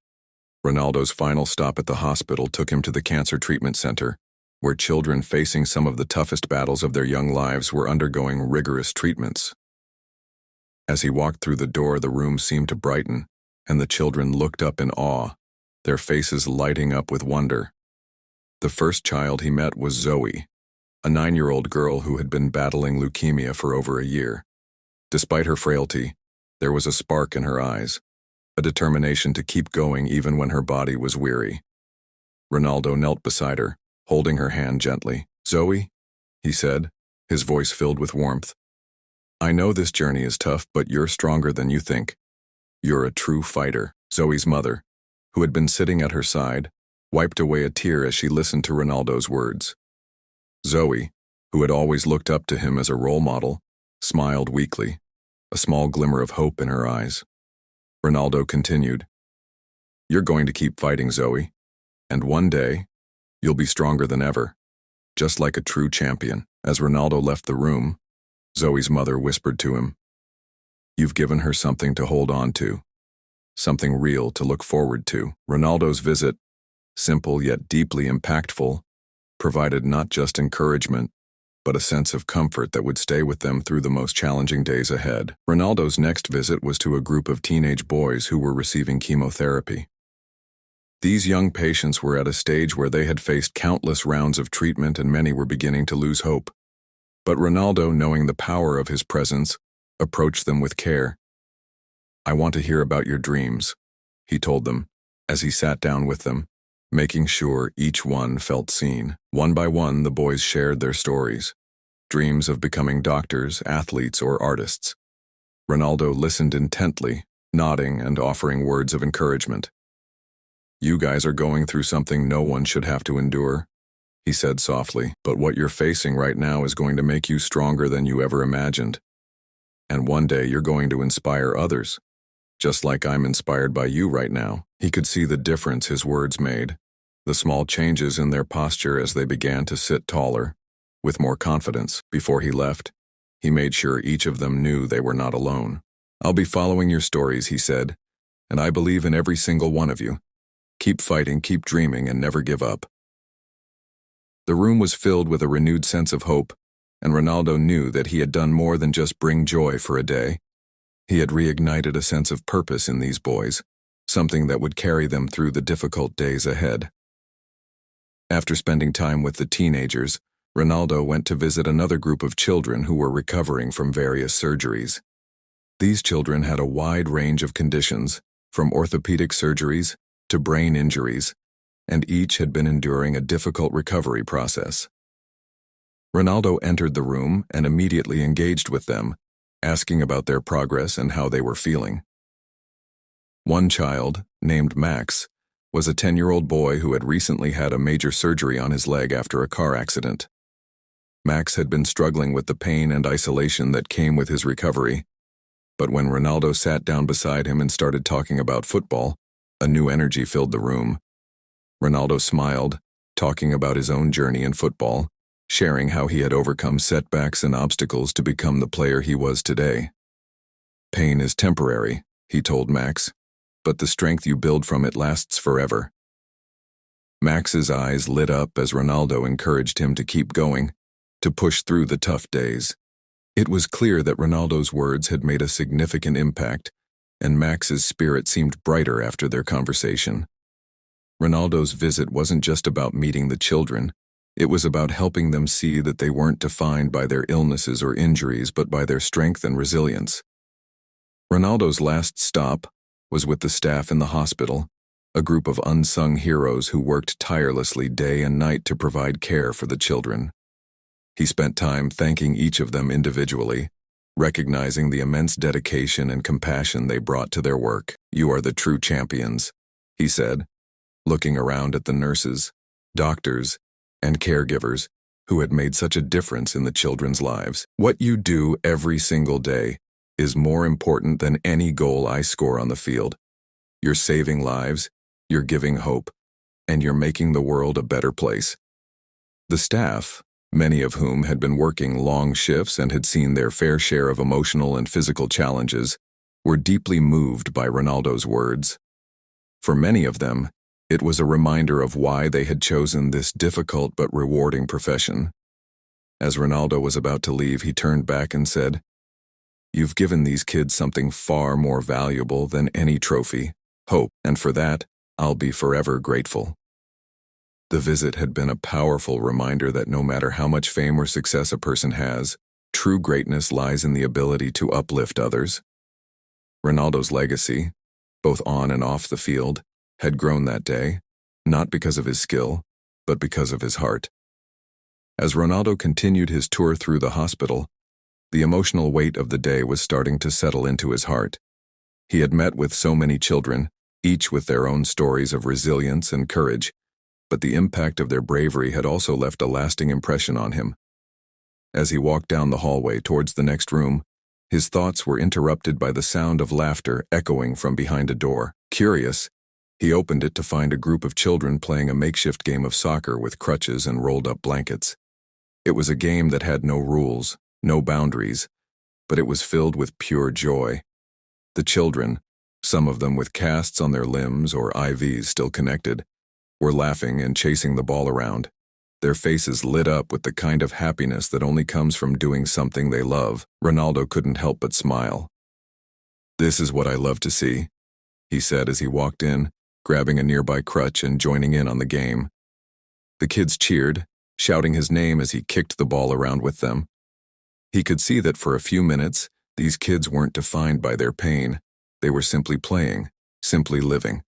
Ronaldo's final stop at the hospital took him to the cancer treatment center, where children facing some of the toughest battles of their young lives were undergoing rigorous treatments. As he walked through the door, the room seemed to brighten, and the children looked up in awe, their faces lighting up with wonder. The first child he met was Zoe, a 9-year-old girl who had been battling leukemia for over a year. Despite her frailty, there was a spark in her eyes, a determination to keep going even when her body was weary. Ronaldo knelt beside her, holding her hand gently. "Zoe," he said, his voice filled with warmth, "I know this journey is tough, but you're stronger than you think. You're a true fighter." Zoe's mother, who had been sitting at her side, wiped away a tear as she listened to Ronaldo's words. Zoe, who had always looked up to him as a role model, smiled weakly, a small glimmer of hope in her eyes. Ronaldo continued, "You're going to keep fighting, Zoe, and one day, you'll be stronger than ever, just like a true champion." As Ronaldo left the room, Zoe's mother whispered to him, "You've given her something to hold on to, something real to look forward to." Ronaldo's visit, simple yet deeply impactful, provided not just encouragement, but a sense of comfort that would stay with them through the most challenging days ahead. Ronaldo's next visit was to a group of teenage boys who were receiving chemotherapy. These young patients were at a stage where they had faced countless rounds of treatment and many were beginning to lose hope. But Ronaldo, knowing the power of his presence, approached them with care. "I want to hear about your dreams," he told them, as he sat down with them, making sure each one felt seen. One by one, the boys shared their stories, dreams of becoming doctors, athletes, or artists. Ronaldo listened intently, nodding and offering words of encouragement. "You guys are going through something no one should have to endure," he said softly, "but what you're facing right now is going to make you stronger than you ever imagined. And one day you're going to inspire others, just like I'm inspired by you right now." He could see the difference his words made, the small changes in their posture as they began to sit taller, with more confidence. Before he left, he made sure each of them knew they were not alone. "I'll be following your stories," he said, "and I believe in every single one of you. Keep fighting, keep dreaming, and never give up." The room was filled with a renewed sense of hope, and Ronaldo knew that he had done more than just bring joy for a day. He had reignited a sense of purpose in these boys, something that would carry them through the difficult days ahead. After spending time with the teenagers, Ronaldo went to visit another group of children who were recovering from various surgeries. These children had a wide range of conditions, from orthopedic surgeries to brain injuries, and each had been enduring a difficult recovery process. Ronaldo entered the room and immediately engaged with them, asking about their progress and how they were feeling. One child, named Max, was a 10-year-old boy who had recently had a major surgery on his leg after a car accident. Max had been struggling with the pain and isolation that came with his recovery, but when Ronaldo sat down beside him and started talking about football, a new energy filled the room. Ronaldo smiled, talking about his own journey in football, sharing how he had overcome setbacks and obstacles to become the player he was today. "Pain is temporary," he told Max, "but the strength you build from it lasts forever." Max's eyes lit up as Ronaldo encouraged him to keep going, to push through the tough days. It was clear that Ronaldo's words had made a significant impact, and Max's spirit seemed brighter after their conversation. Ronaldo's visit wasn't just about meeting the children, It was about helping them see that they weren't defined by their illnesses or injuries, but by their strength and resilience. Ronaldo's last stop was with the staff in the hospital, a group of unsung heroes who worked tirelessly day and night to provide care for the children. He spent time thanking each of them individually, recognizing the immense dedication and compassion they brought to their work. "You are the true champions," he said, looking around at the nurses, doctors, and caregivers who had made such a difference in the children's lives. "What you do every single day is more important than any goal I score on the field. You're saving lives, you're giving hope, and you're making the world a better place." The staff, many of whom had been working long shifts and had seen their fair share of emotional and physical challenges, were deeply moved by Ronaldo's words. For many of them, it was a reminder of why they had chosen this difficult but rewarding profession. As Ronaldo was about to leave, he turned back and said, "You've given these kids something far more valuable than any trophy, hope, and for that, I'll be forever grateful." The visit had been a powerful reminder that no matter how much fame or success a person has, true greatness lies in the ability to uplift others. Ronaldo's legacy, both on and off the field, had grown that day, not because of his skill, but because of his heart. As Ronaldo continued his tour through the hospital, the emotional weight of the day was starting to settle into his heart. He had met with so many children, each with their own stories of resilience and courage, but the impact of their bravery had also left a lasting impression on him. As he walked down the hallway towards the next room, his thoughts were interrupted by the sound of laughter echoing from behind a door. Curious, he opened it to find a group of children playing a makeshift game of soccer with crutches and rolled-up blankets. It was a game that had no rules, no boundaries, but it was filled with pure joy. The children, some of them with casts on their limbs or IVs still connected, were laughing and chasing the ball around, their faces lit up with the kind of happiness that only comes from doing something they love. Ronaldo couldn't help but smile. "This is what I love to see," he said as he walked in, grabbing a nearby crutch and joining in on the game. The kids cheered, shouting his name as he kicked the ball around with them. He could see that for a few minutes, these kids weren't defined by their pain. They were simply playing, simply living.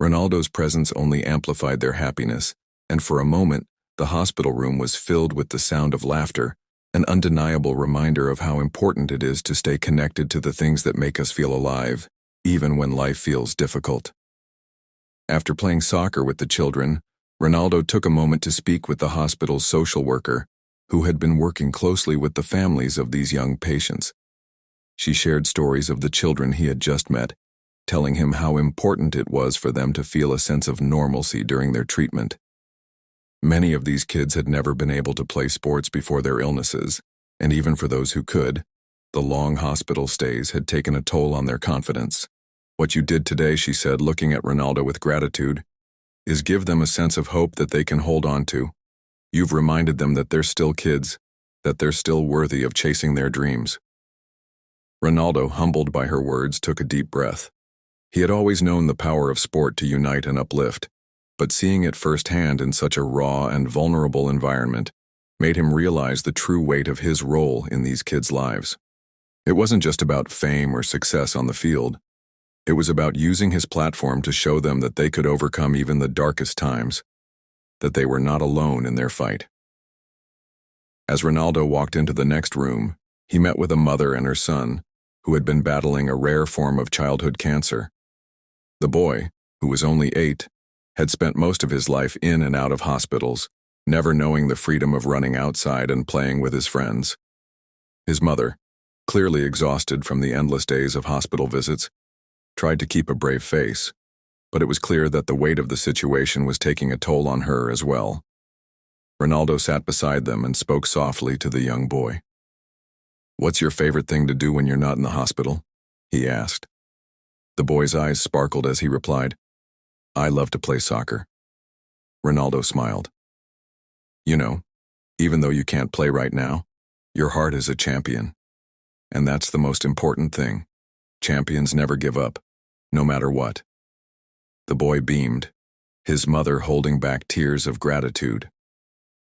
Ronaldo's presence only amplified their happiness, and for a moment, the hospital room was filled with the sound of laughter, an undeniable reminder of how important it is to stay connected to the things that make us feel alive, even when life feels difficult. After playing soccer with the children, Ronaldo took a moment to speak with the hospital's social worker, who had been working closely with the families of these young patients. She shared stories of the children he had just met, telling him how important it was for them to feel a sense of normalcy during their treatment. Many of these kids had never been able to play sports before their illnesses, and even for those who could, the long hospital stays had taken a toll on their confidence. "What you did today," she said, looking at Ronaldo with gratitude, "is give them a sense of hope that they can hold on to. You've reminded them that they're still kids, that they're still worthy of chasing their dreams." Ronaldo, humbled by her words, took a deep breath. He had always known the power of sport to unite and uplift, but seeing it firsthand in such a raw and vulnerable environment made him realize the true weight of his role in these kids' lives. It wasn't just about fame or success on the field. It was about using his platform to show them that they could overcome even the darkest times, that they were not alone in their fight. As Ronaldo walked into the next room, he met with a mother and her son, who had been battling a rare form of childhood cancer. The boy, who was only 8, had spent most of his life in and out of hospitals, never knowing the freedom of running outside and playing with his friends. His mother, clearly exhausted from the endless days of hospital visits, tried to keep a brave face, but it was clear that the weight of the situation was taking a toll on her as well. Ronaldo sat beside them and spoke softly to the young boy. "What's your favorite thing to do when you're not in the hospital?" he asked. The boy's eyes sparkled as he replied, "I love to play soccer." Ronaldo smiled. "You know, even though you can't play right now, your heart is a champion. And that's the most important thing. Champions never give up, no matter what." The boy beamed, his mother holding back tears of gratitude.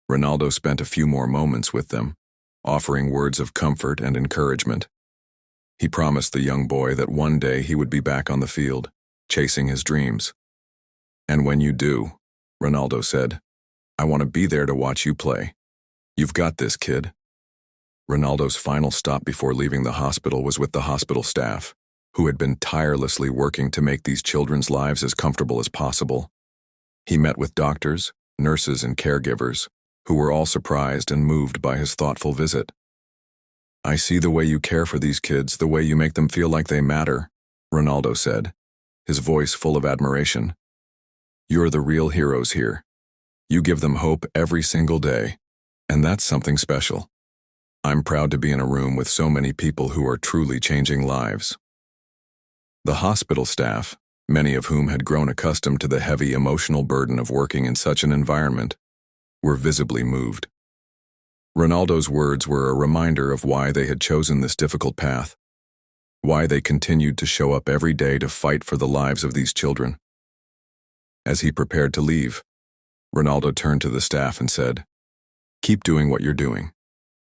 Ronaldo spent a few more moments with them, offering words of comfort and encouragement. He promised the young boy that one day he would be back on the field, chasing his dreams. "And when you do," Ronaldo said, "I want to be there to watch you play. You've got this, kid." Ronaldo's final stop before leaving the hospital was with the hospital staff, who had been tirelessly working to make these children's lives as comfortable as possible. He met with doctors, nurses, and caregivers, who were all surprised and moved by his thoughtful visit. "I see the way you care for these kids, the way you make them feel like they matter," Ronaldo said, his voice full of admiration. "You're the real heroes here. You give them hope every single day, and that's something special. I'm proud to be in a room with so many people who are truly changing lives." The hospital staff, many of whom had grown accustomed to the heavy emotional burden of working in such an environment, were visibly moved. Ronaldo's words were a reminder of why they had chosen this difficult path, why they continued to show up every day to fight for the lives of these children. As he prepared to leave, Ronaldo turned to the staff and said, "Keep doing what you're doing.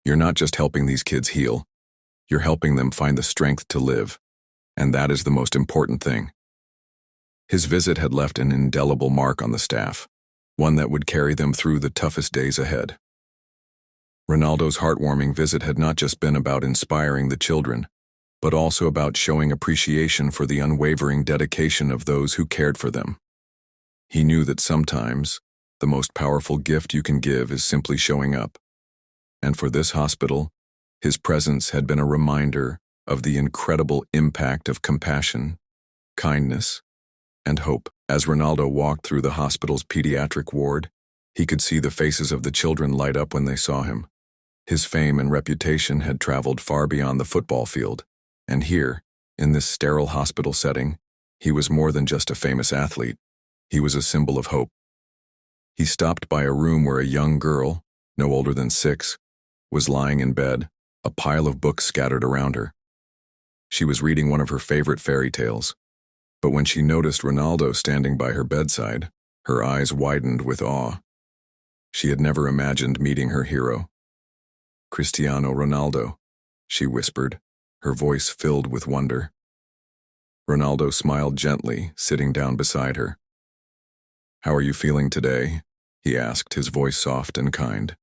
You're not just helping these kids heal, you're helping them find the strength to live, and that is the most important thing." His visit had left an indelible mark on the staff, one that would carry them through the toughest days ahead. Ronaldo's heartwarming visit had not just been about inspiring the children, but also about showing appreciation for the unwavering dedication of those who cared for them. He knew that sometimes, the most powerful gift you can give is simply showing up. And for this hospital, his presence had been a reminder of the incredible impact of compassion, kindness, and hope. As Ronaldo walked through the hospital's pediatric ward, he could see the faces of the children light up when they saw him. His fame and reputation had traveled far beyond the football field, and here, in this sterile hospital setting, he was more than just a famous athlete. He was a symbol of hope. He stopped by a room where a young girl, no older than 6, was lying in bed, a pile of books scattered around her. She was reading one of her favorite fairy tales, but when she noticed Ronaldo standing by her bedside, her eyes widened with awe. She had never imagined meeting her hero. "Cristiano Ronaldo," she whispered, her voice filled with wonder. Ronaldo smiled gently, sitting down beside her. "How are you feeling today?" he asked, his voice soft and kind.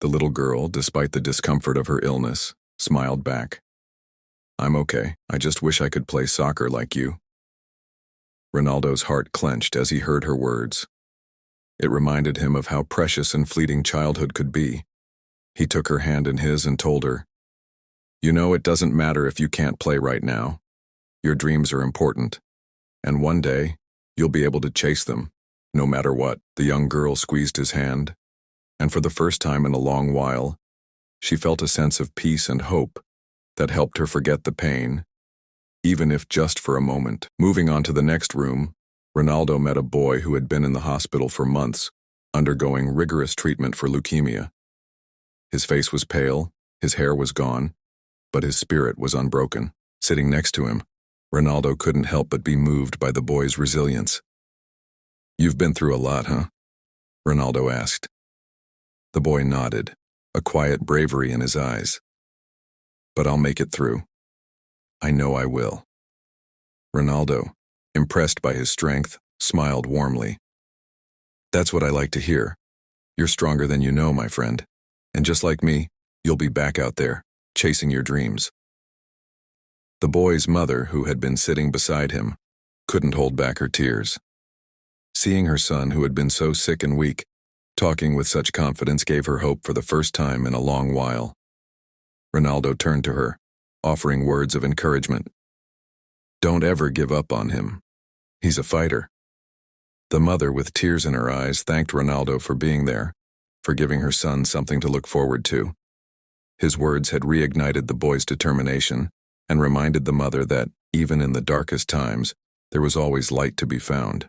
The little girl, despite the discomfort of her illness, smiled back. "I'm okay. I just wish I could play soccer like you." Ronaldo's heart clenched as he heard her words. It reminded him of how precious and fleeting childhood could be. He took her hand in his and told her, "You know, it doesn't matter if you can't play right now. Your dreams are important, and one day, you'll be able to chase them, no matter what." The young girl squeezed his hand, and for the first time in a long while, she felt a sense of peace and hope that helped her forget the pain, even if just for a moment. Moving on to the next room, Ronaldo met a boy who had been in the hospital for months, undergoing rigorous treatment for leukemia. His face was pale, his hair was gone, but his spirit was unbroken. Sitting next to him, Ronaldo couldn't help but be moved by the boy's resilience. "You've been through a lot, huh?" Ronaldo asked. The boy nodded, a quiet bravery in his eyes. "But I'll make it through. I know I will." Ronaldo, impressed by his strength, smiled warmly. "That's what I like to hear. You're stronger than you know, my friend. And just like me, you'll be back out there, chasing your dreams." The boy's mother, who had been sitting beside him, couldn't hold back her tears. Seeing her son, who had been so sick and weak, talking with such confidence gave her hope for the first time in a long while. Ronaldo turned to her, offering words of encouragement. "Don't ever give up on him. He's a fighter." The mother, with tears in her eyes, thanked Ronaldo for being there, for giving her son something to look forward to. His words had reignited the boy's determination and reminded the mother that, even in the darkest times, there was always light to be found.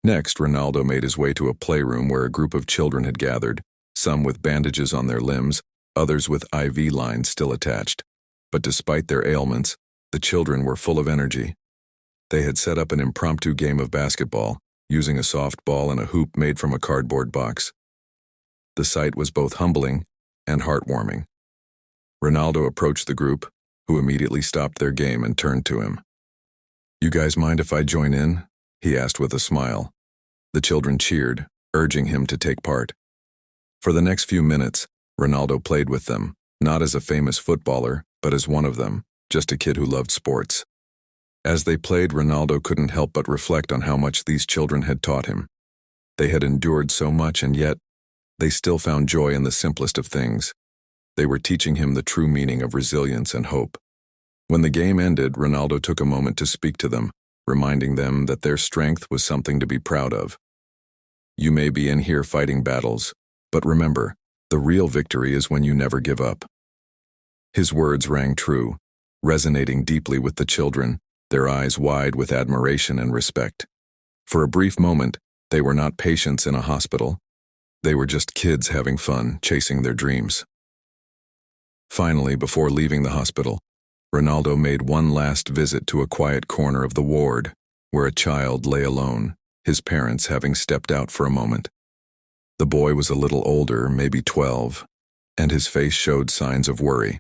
Next, Ronaldo made his way to a playroom where a group of children had gathered, some with bandages on their limbs, others with IV lines still attached. But despite their ailments, the children were full of energy. They had set up an impromptu game of basketball, using a softball and a hoop made from a cardboard box. The sight was both humbling and heartwarming. Ronaldo approached the group, who immediately stopped their game and turned to him. "You guys mind if I join in?" he asked with a smile. The children cheered, urging him to take part. For the next few minutes, Ronaldo played with them, not as a famous footballer, but as one of them, just a kid who loved sports. As they played, Ronaldo couldn't help but reflect on how much these children had taught him. They had endured so much, and yet, they still found joy in the simplest of things. They were teaching him the true meaning of resilience and hope. When the game ended, Ronaldo took a moment to speak to them, reminding them that their strength was something to be proud of. "You may be in here fighting battles, but remember, the real victory is when you never give up." His words rang true, resonating deeply with the children, their eyes wide with admiration and respect. For a brief moment, they were not patients in a hospital. They were just kids having fun, chasing their dreams. Finally, before leaving the hospital, Ronaldo made one last visit to a quiet corner of the ward, where a child lay alone, his parents having stepped out for a moment. The boy was a little older, maybe 12, and his face showed signs of worry.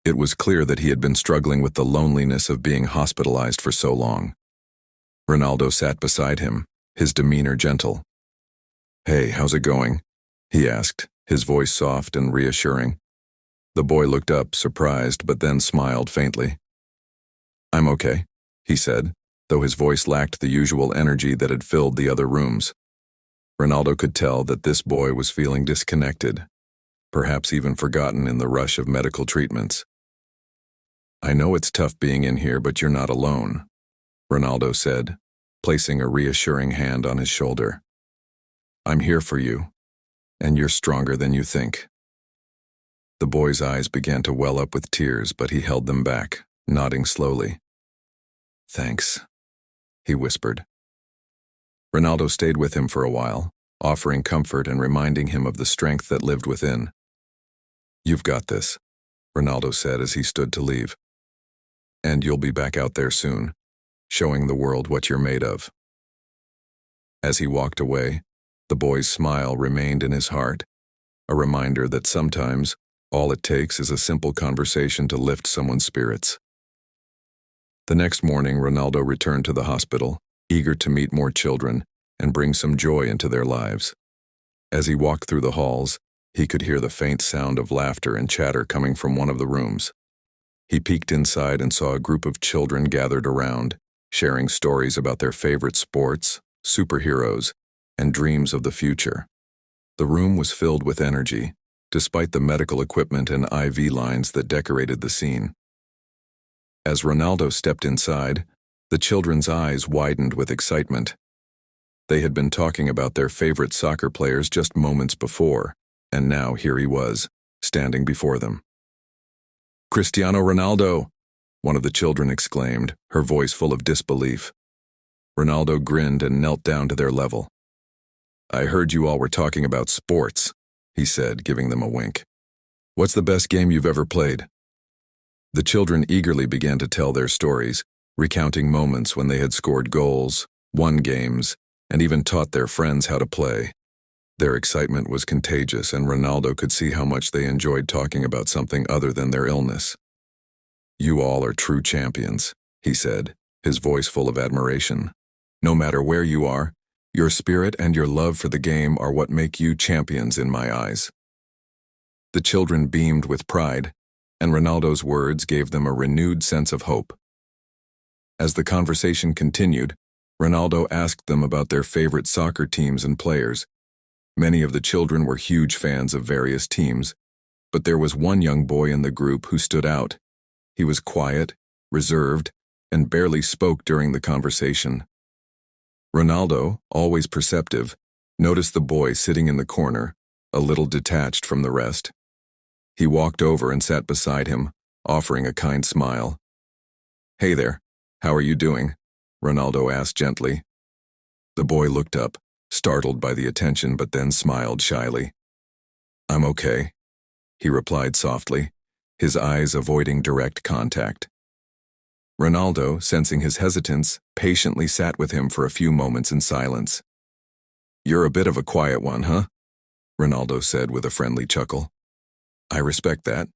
It was clear that he had been struggling with the loneliness of being hospitalized for so long. Ronaldo sat beside him, his demeanor gentle. "Hey, how's it going?" he asked, his voice soft and reassuring. The boy looked up, surprised, but then smiled faintly. "I'm okay," he said, though his voice lacked the usual energy that had filled the other rooms. Ronaldo could tell that this boy was feeling disconnected, perhaps even forgotten in the rush of medical treatments. "I know it's tough being in here, but you're not alone," Ronaldo said, placing a reassuring hand on his shoulder. "I'm here for you, and you're stronger than you think." The boy's eyes began to well up with tears, but he held them back, nodding slowly. "Thanks," he whispered. Ronaldo stayed with him for a while, offering comfort and reminding him of the strength that lived within. "You've got this," Ronaldo said as he stood to leave. "And you'll be back out there soon, showing the world what you're made of." As he walked away, the boy's smile remained in his heart, a reminder that sometimes all it takes is a simple conversation to lift someone's spirits. The next morning, Ronaldo returned to the hospital, eager to meet more children and bring some joy into their lives. As he walked through the halls, he could hear the faint sound of laughter and chatter coming from one of the rooms. He peeked inside and saw a group of children gathered around, sharing stories about their favorite sports, superheroes, and dreams of the future. The room was filled with energy, despite the medical equipment and IV lines that decorated the scene. As Ronaldo stepped inside, the children's eyes widened with excitement. They had been talking about their favorite soccer players just moments before, and now here he was, standing before them. "Cristiano Ronaldo!" one of the children exclaimed, her voice full of disbelief. Ronaldo grinned and knelt down to their level. "I heard you all were talking about sports," he said, giving them a wink. "What's the best game you've ever played?" The children eagerly began to tell their stories, recounting moments when they had scored goals, won games, and even taught their friends how to play. Their excitement was contagious, and Ronaldo could see how much they enjoyed talking about something other than their illness. "You all are true champions," he said, his voice full of admiration. "No matter where you are, your spirit and your love for the game are what make you champions in my eyes." The children beamed with pride, and Ronaldo's words gave them a renewed sense of hope. As the conversation continued, Ronaldo asked them about their favorite soccer teams and players. Many of the children were huge fans of various teams, but there was one young boy in the group who stood out. He was quiet, reserved, and barely spoke during the conversation. Ronaldo, always perceptive, noticed the boy sitting in the corner, a little detached from the rest. He walked over and sat beside him, offering a kind smile. "Hey there, how are you doing?" Ronaldo asked gently. The boy looked up, startled by the attention, but then smiled shyly. "I'm okay," he replied softly, his eyes avoiding direct contact. Ronaldo, sensing his hesitance, patiently sat with him for a few moments in silence. "You're a bit of a quiet one, huh?" Ronaldo said with a friendly chuckle. I respect that.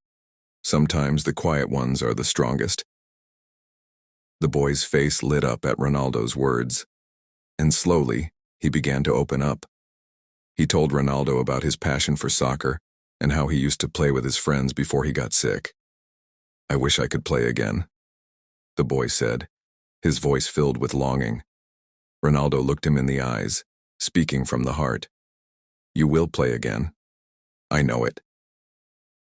Sometimes the quiet ones are the strongest. The boy's face lit up at Ronaldo's words, and slowly, he began to open up. He told Ronaldo about his passion for soccer and how he used to play with his friends before he got sick. I wish I could play again, the boy said, his voice filled with longing. Ronaldo looked him in the eyes, speaking from the heart. You will play again. I know it.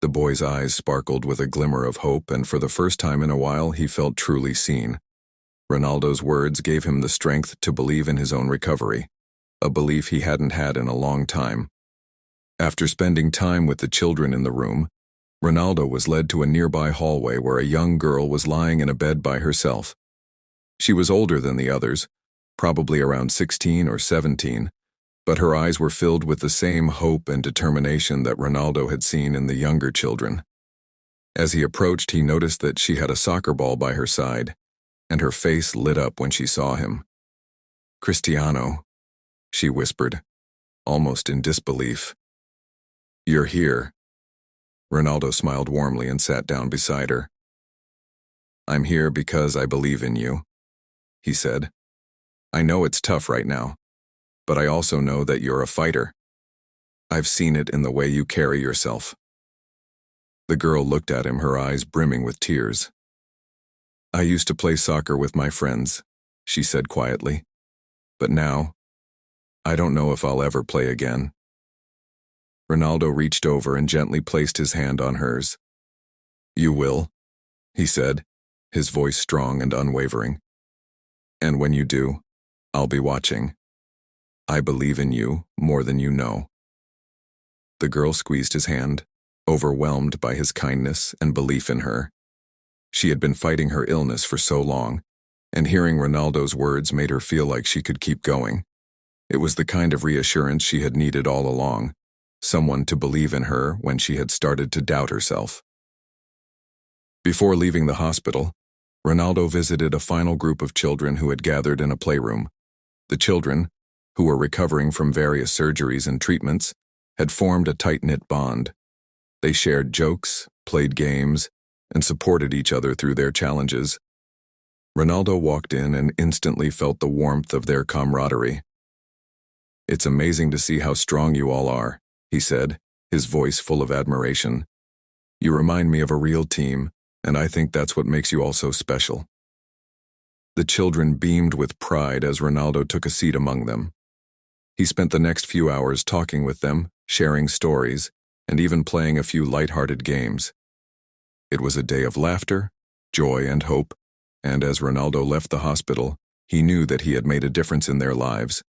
The boy's eyes sparkled with a glimmer of hope, and for the first time in a while he felt truly seen. Ronaldo's words gave him the strength to believe in his own recovery, a belief he hadn't had in a long time. After spending time with the children in the room, Ronaldo was led to a nearby hallway where a young girl was lying in a bed by herself. She was older than the others, probably around 16 or 17, but her eyes were filled with the same hope and determination that Ronaldo had seen in the younger children. As he approached, he noticed that she had a soccer ball by her side, and her face lit up when she saw him. Cristiano, she whispered, almost in disbelief. You're here. Ronaldo smiled warmly and sat down beside her. I'm here because I believe in you, he said. I know it's tough right now, but I also know that you're a fighter. I've seen it in the way you carry yourself. The girl looked at him, her eyes brimming with tears. I used to play soccer with my friends, she said quietly. But now, I don't know if I'll ever play again. Ronaldo reached over and gently placed his hand on hers. You will, he said, his voice strong and unwavering. And when you do, I'll be watching. I believe in you more than you know. The girl squeezed his hand, overwhelmed by his kindness and belief in her. She had been fighting her illness for so long, and hearing Ronaldo's words made her feel like she could keep going. It was the kind of reassurance she had needed all along, someone to believe in her when she had started to doubt herself. Before leaving the hospital, Ronaldo visited a final group of children who had gathered in a playroom. The children, who were recovering from various surgeries and treatments, had formed a tight-knit bond. They shared jokes, played games, and supported each other through their challenges. Ronaldo walked in and instantly felt the warmth of their camaraderie. It's amazing to see how strong you all are, he said, his voice full of admiration. You remind me of a real team, and I think that's what makes you all so special. The children beamed with pride as Ronaldo took a seat among them. He spent the next few hours talking with them, sharing stories, and even playing a few light-hearted games. It was a day of laughter, joy, and hope, and as Ronaldo left the hospital, he knew that he had made a difference in their lives.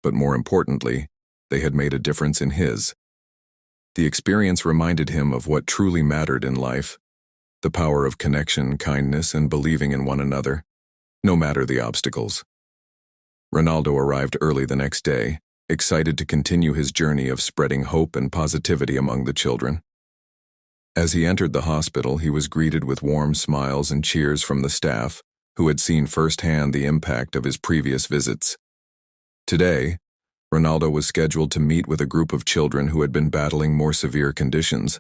But more importantly, they had made a difference in his. The experience reminded him of what truly mattered in life, the power of connection, kindness, and believing in one another, no matter the obstacles. Ronaldo arrived early the next day, excited to continue his journey of spreading hope and positivity among the children. As he entered the hospital, he was greeted with warm smiles and cheers from the staff, who had seen firsthand the impact of his previous visits. Today, Ronaldo was scheduled to meet with a group of children who had been battling more severe conditions,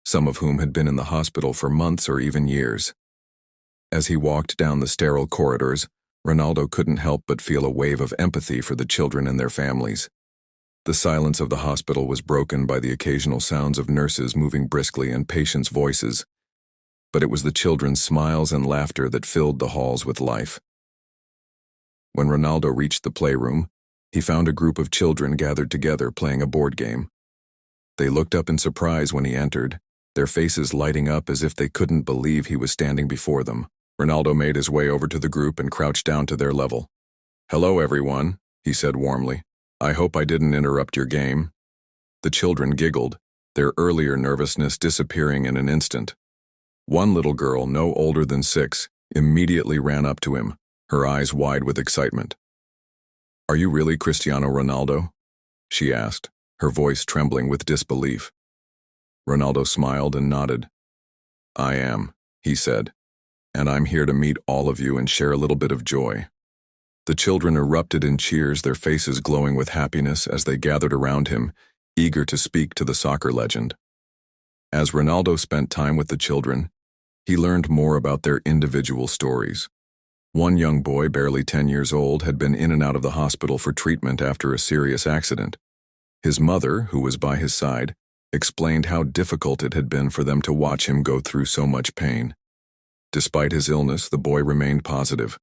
some of whom had been in the hospital for months or even years. As he walked down the sterile corridors, Ronaldo couldn't help but feel a wave of empathy for the children and their families. The silence of the hospital was broken by the occasional sounds of nurses moving briskly and patients' voices, but it was the children's smiles and laughter that filled the halls with life. When Ronaldo reached the playroom, he found a group of children gathered together playing a board game. They looked up in surprise when he entered, their faces lighting up as if they couldn't believe he was standing before them. Ronaldo made his way over to the group and crouched down to their level. "Hello, everyone," he said warmly. "I hope I didn't interrupt your game." The children giggled, their earlier nervousness disappearing in an instant. One little girl, no older than 6, immediately ran up to him, her eyes wide with excitement. "Are you really Cristiano Ronaldo?" she asked, her voice trembling with disbelief. Ronaldo smiled and nodded. "I am," he said, "and I'm here to meet all of you and share a little bit of joy." The children erupted in cheers, their faces glowing with happiness as they gathered around him, eager to speak to the soccer legend. As Ronaldo spent time with the children, he learned more about their individual stories. One young boy, barely 10 years old, had been in and out of the hospital for treatment after a serious accident. His mother, who was by his side, explained how difficult it had been for them to watch him go through so much pain. Despite his illness, the boy remained positive,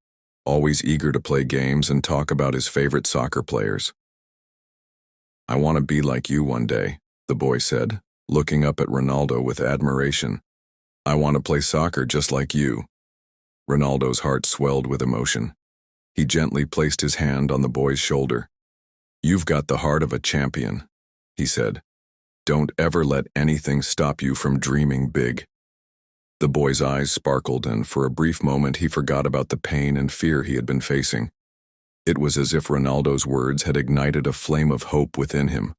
always eager to play games and talk about his favorite soccer players. "I want to be like you one day," the boy said, looking up at Ronaldo with admiration. "I want to play soccer just like you." Ronaldo's heart swelled with emotion. He gently placed his hand on the boy's shoulder. "You've got the heart of a champion," he said. "Don't ever let anything stop you from dreaming big." The boy's eyes sparkled, and for a brief moment he forgot about the pain and fear he had been facing. It was as if Ronaldo's words had ignited a flame of hope within him,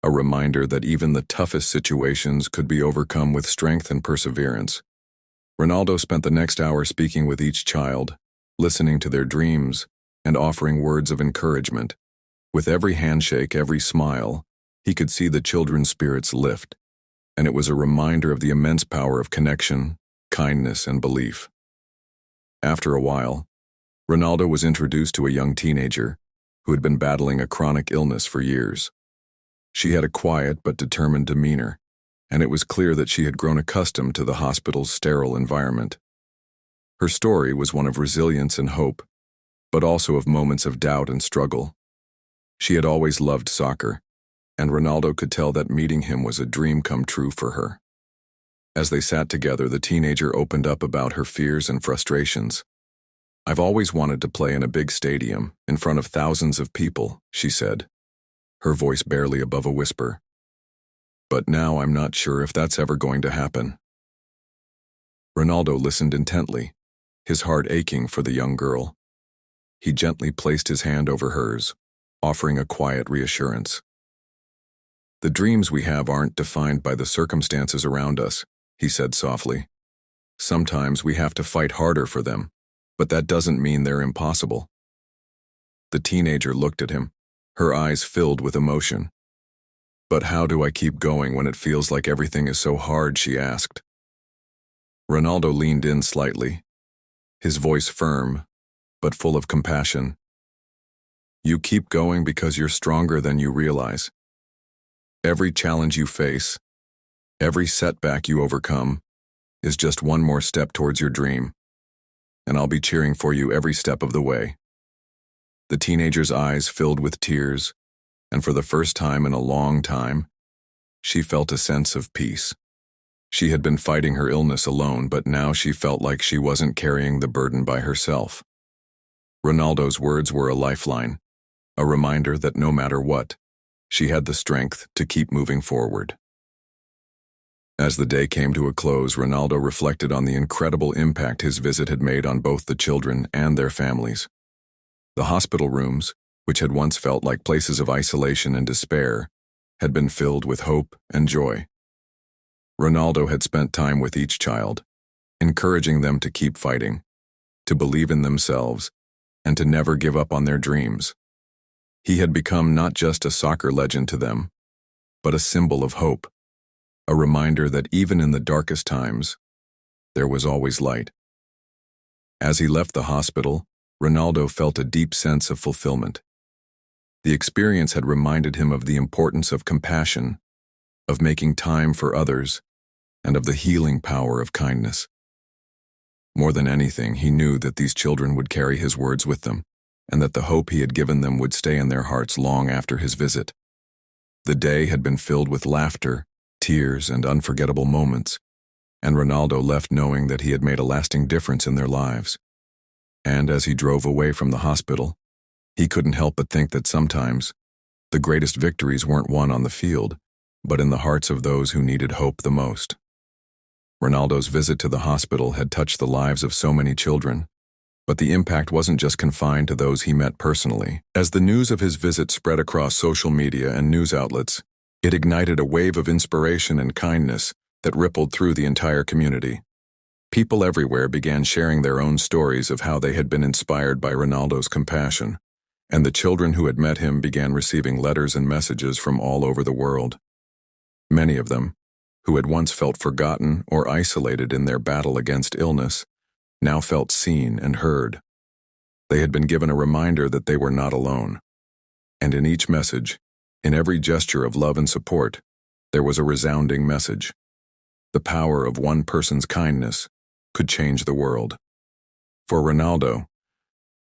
a reminder that even the toughest situations could be overcome with strength and perseverance. Ronaldo spent the next hour speaking with each child, listening to their dreams, and offering words of encouragement. With every handshake, every smile, he could see the children's spirits lift, and it was a reminder of the immense power of connection, kindness, and belief. After a while, Ronaldo was introduced to a young teenager who had been battling a chronic illness for years. She had a quiet but determined demeanor, and it was clear that she had grown accustomed to the hospital's sterile environment. Her story was one of resilience and hope, but also of moments of doubt and struggle. She had always loved soccer, and Ronaldo could tell that meeting him was a dream come true for her. As they sat together, the teenager opened up about her fears and frustrations. "I've always wanted to play in a big stadium, in front of thousands of people," she said, her voice barely above a whisper. "But now I'm not sure if that's ever going to happen." Ronaldo listened intently, his heart aching for the young girl. He gently placed his hand over hers, offering a quiet reassurance. "The dreams we have aren't defined by the circumstances around us," he said softly. "Sometimes we have to fight harder for them, but that doesn't mean they're impossible." The teenager looked at him, her eyes filled with emotion. "But how do I keep going when it feels like everything is so hard?" she asked. Ronaldo leaned in slightly, his voice firm, but full of compassion. "You keep going because you're stronger than you realize. Every challenge you face, every setback you overcome, is just one more step towards your dream, and I'll be cheering for you every step of the way." The teenager's eyes filled with tears, and for the first time in a long time, she felt a sense of peace. She had been fighting her illness alone, but now she felt like she wasn't carrying the burden by herself. Ronaldo's words were a lifeline, a reminder that no matter what, she had the strength to keep moving forward. As the day came to a close, Ronaldo reflected on the incredible impact his visit had made on both the children and their families. The hospital rooms, which had once felt like places of isolation and despair, had been filled with hope and joy. Ronaldo had spent time with each child, encouraging them to keep fighting, to believe in themselves, and to never give up on their dreams. He had become not just a soccer legend to them, but a symbol of hope, a reminder that even in the darkest times, there was always light. As he left the hospital, Ronaldo felt a deep sense of fulfillment. The experience had reminded him of the importance of compassion, of making time for others, and of the healing power of kindness. More than anything, he knew that these children would carry his words with them, and that the hope he had given them would stay in their hearts long after his visit. The day had been filled with laughter, tears, and unforgettable moments, and Ronaldo left knowing that he had made a lasting difference in their lives. And as he drove away from the hospital, he couldn't help but think that sometimes the greatest victories weren't won on the field, but in the hearts of those who needed hope the most. Ronaldo's visit to the hospital had touched the lives of so many children, but the impact wasn't just confined to those he met personally. As the news of his visit spread across social media and news outlets, it ignited a wave of inspiration and kindness that rippled through the entire community. People everywhere began sharing their own stories of how they had been inspired by Ronaldo's compassion, and the children who had met him began receiving letters and messages from all over the world. Many of them, who had once felt forgotten or isolated in their battle against illness, now felt seen and heard. They had been given a reminder that they were not alone. And in each message, in every gesture of love and support, there was a resounding message. The power of one person's kindness could change the world. For Ronaldo,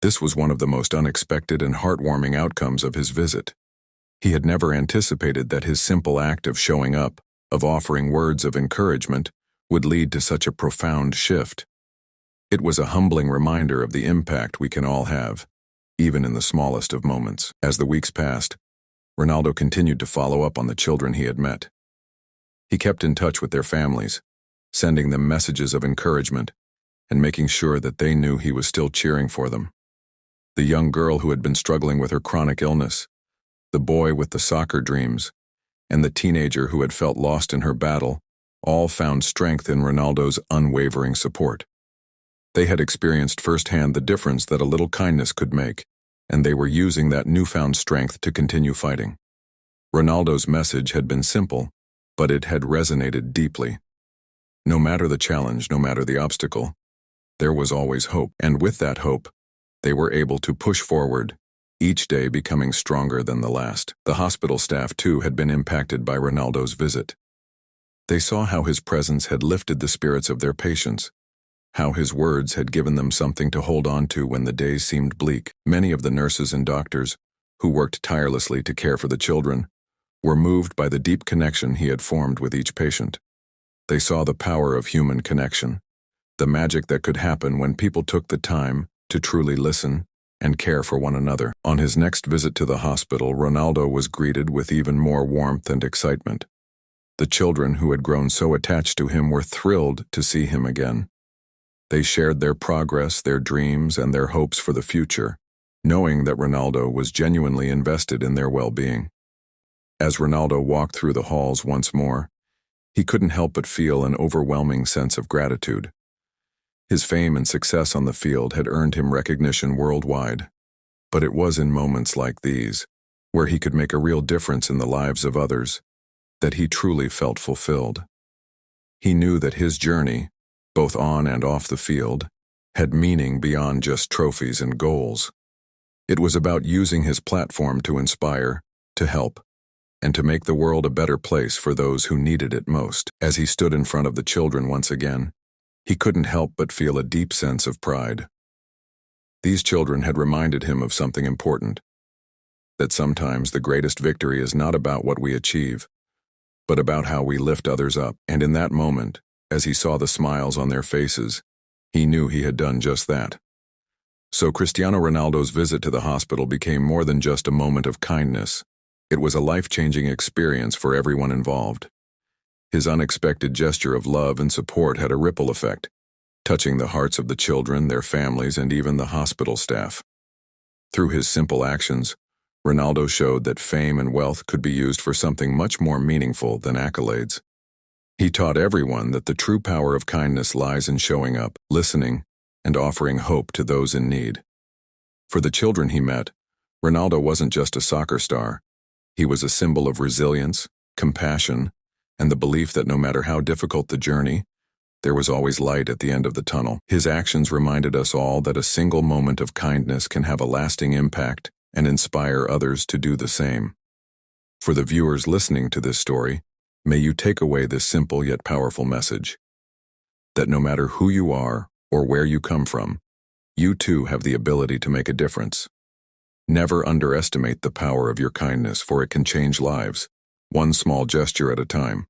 this was one of the most unexpected and heartwarming outcomes of his visit. He had never anticipated that his simple act of showing up, of offering words of encouragement, would lead to such a profound shift. It was a humbling reminder of the impact we can all have, even in the smallest of moments. As the weeks passed, Ronaldo continued to follow up on the children he had met. He kept in touch with their families, sending them messages of encouragement and making sure that they knew he was still cheering for them. The young girl who had been struggling with her chronic illness, the boy with the soccer dreams, and the teenager who had felt lost in her battle, all found strength in Ronaldo's unwavering support. They had experienced firsthand the difference that a little kindness could make, and they were using that newfound strength to continue fighting. Ronaldo's message had been simple, but it had resonated deeply. No matter the challenge, no matter the obstacle, there was always hope, and with that hope, they were able to push forward, each day becoming stronger than the last. The hospital staff, too, had been impacted by Ronaldo's visit. They saw how his presence had lifted the spirits of their patients, how his words had given them something to hold on to when the days seemed bleak. Many of the nurses and doctors, who worked tirelessly to care for the children, were moved by the deep connection he had formed with each patient. They saw the power of human connection, the magic that could happen when people took the time to truly listen and care for one another. On his next visit to the hospital, Ronaldo was greeted with even more warmth and excitement. The children who had grown so attached to him were thrilled to see him again. They shared their progress, their dreams, and their hopes for the future, knowing that Ronaldo was genuinely invested in their well-being. As Ronaldo walked through the halls once more, he couldn't help but feel an overwhelming sense of gratitude. His fame and success on the field had earned him recognition worldwide, but it was in moments like these, where he could make a real difference in the lives of others, that he truly felt fulfilled. He knew that his journey, both on and off the field, had meaning beyond just trophies and goals. It was about using his platform to inspire, to help, and to make the world a better place for those who needed it most. As he stood in front of the children once again, he couldn't help but feel a deep sense of pride. These children had reminded him of something important, that sometimes the greatest victory is not about what we achieve, but about how we lift others up. And in that moment, as he saw the smiles on their faces, he knew he had done just that. So Cristiano Ronaldo's visit to the hospital became more than just a moment of kindness. It was a life-changing experience for everyone involved. His unexpected gesture of love and support had a ripple effect, touching the hearts of the children, their families, and even the hospital staff. Through his simple actions, Ronaldo showed that fame and wealth could be used for something much more meaningful than accolades. He taught everyone that the true power of kindness lies in showing up, listening, and offering hope to those in need. For the children he met, Ronaldo wasn't just a soccer star. He was a symbol of resilience, compassion, and the belief that no matter how difficult the journey, there was always light at the end of the tunnel. His actions reminded us all that a single moment of kindness can have a lasting impact and inspire others to do the same. For the viewers listening to this story, may you take away this simple yet powerful message, that no matter who you are or where you come from, you too have the ability to make a difference. Never underestimate the power of your kindness, for it can change lives, one small gesture at a time.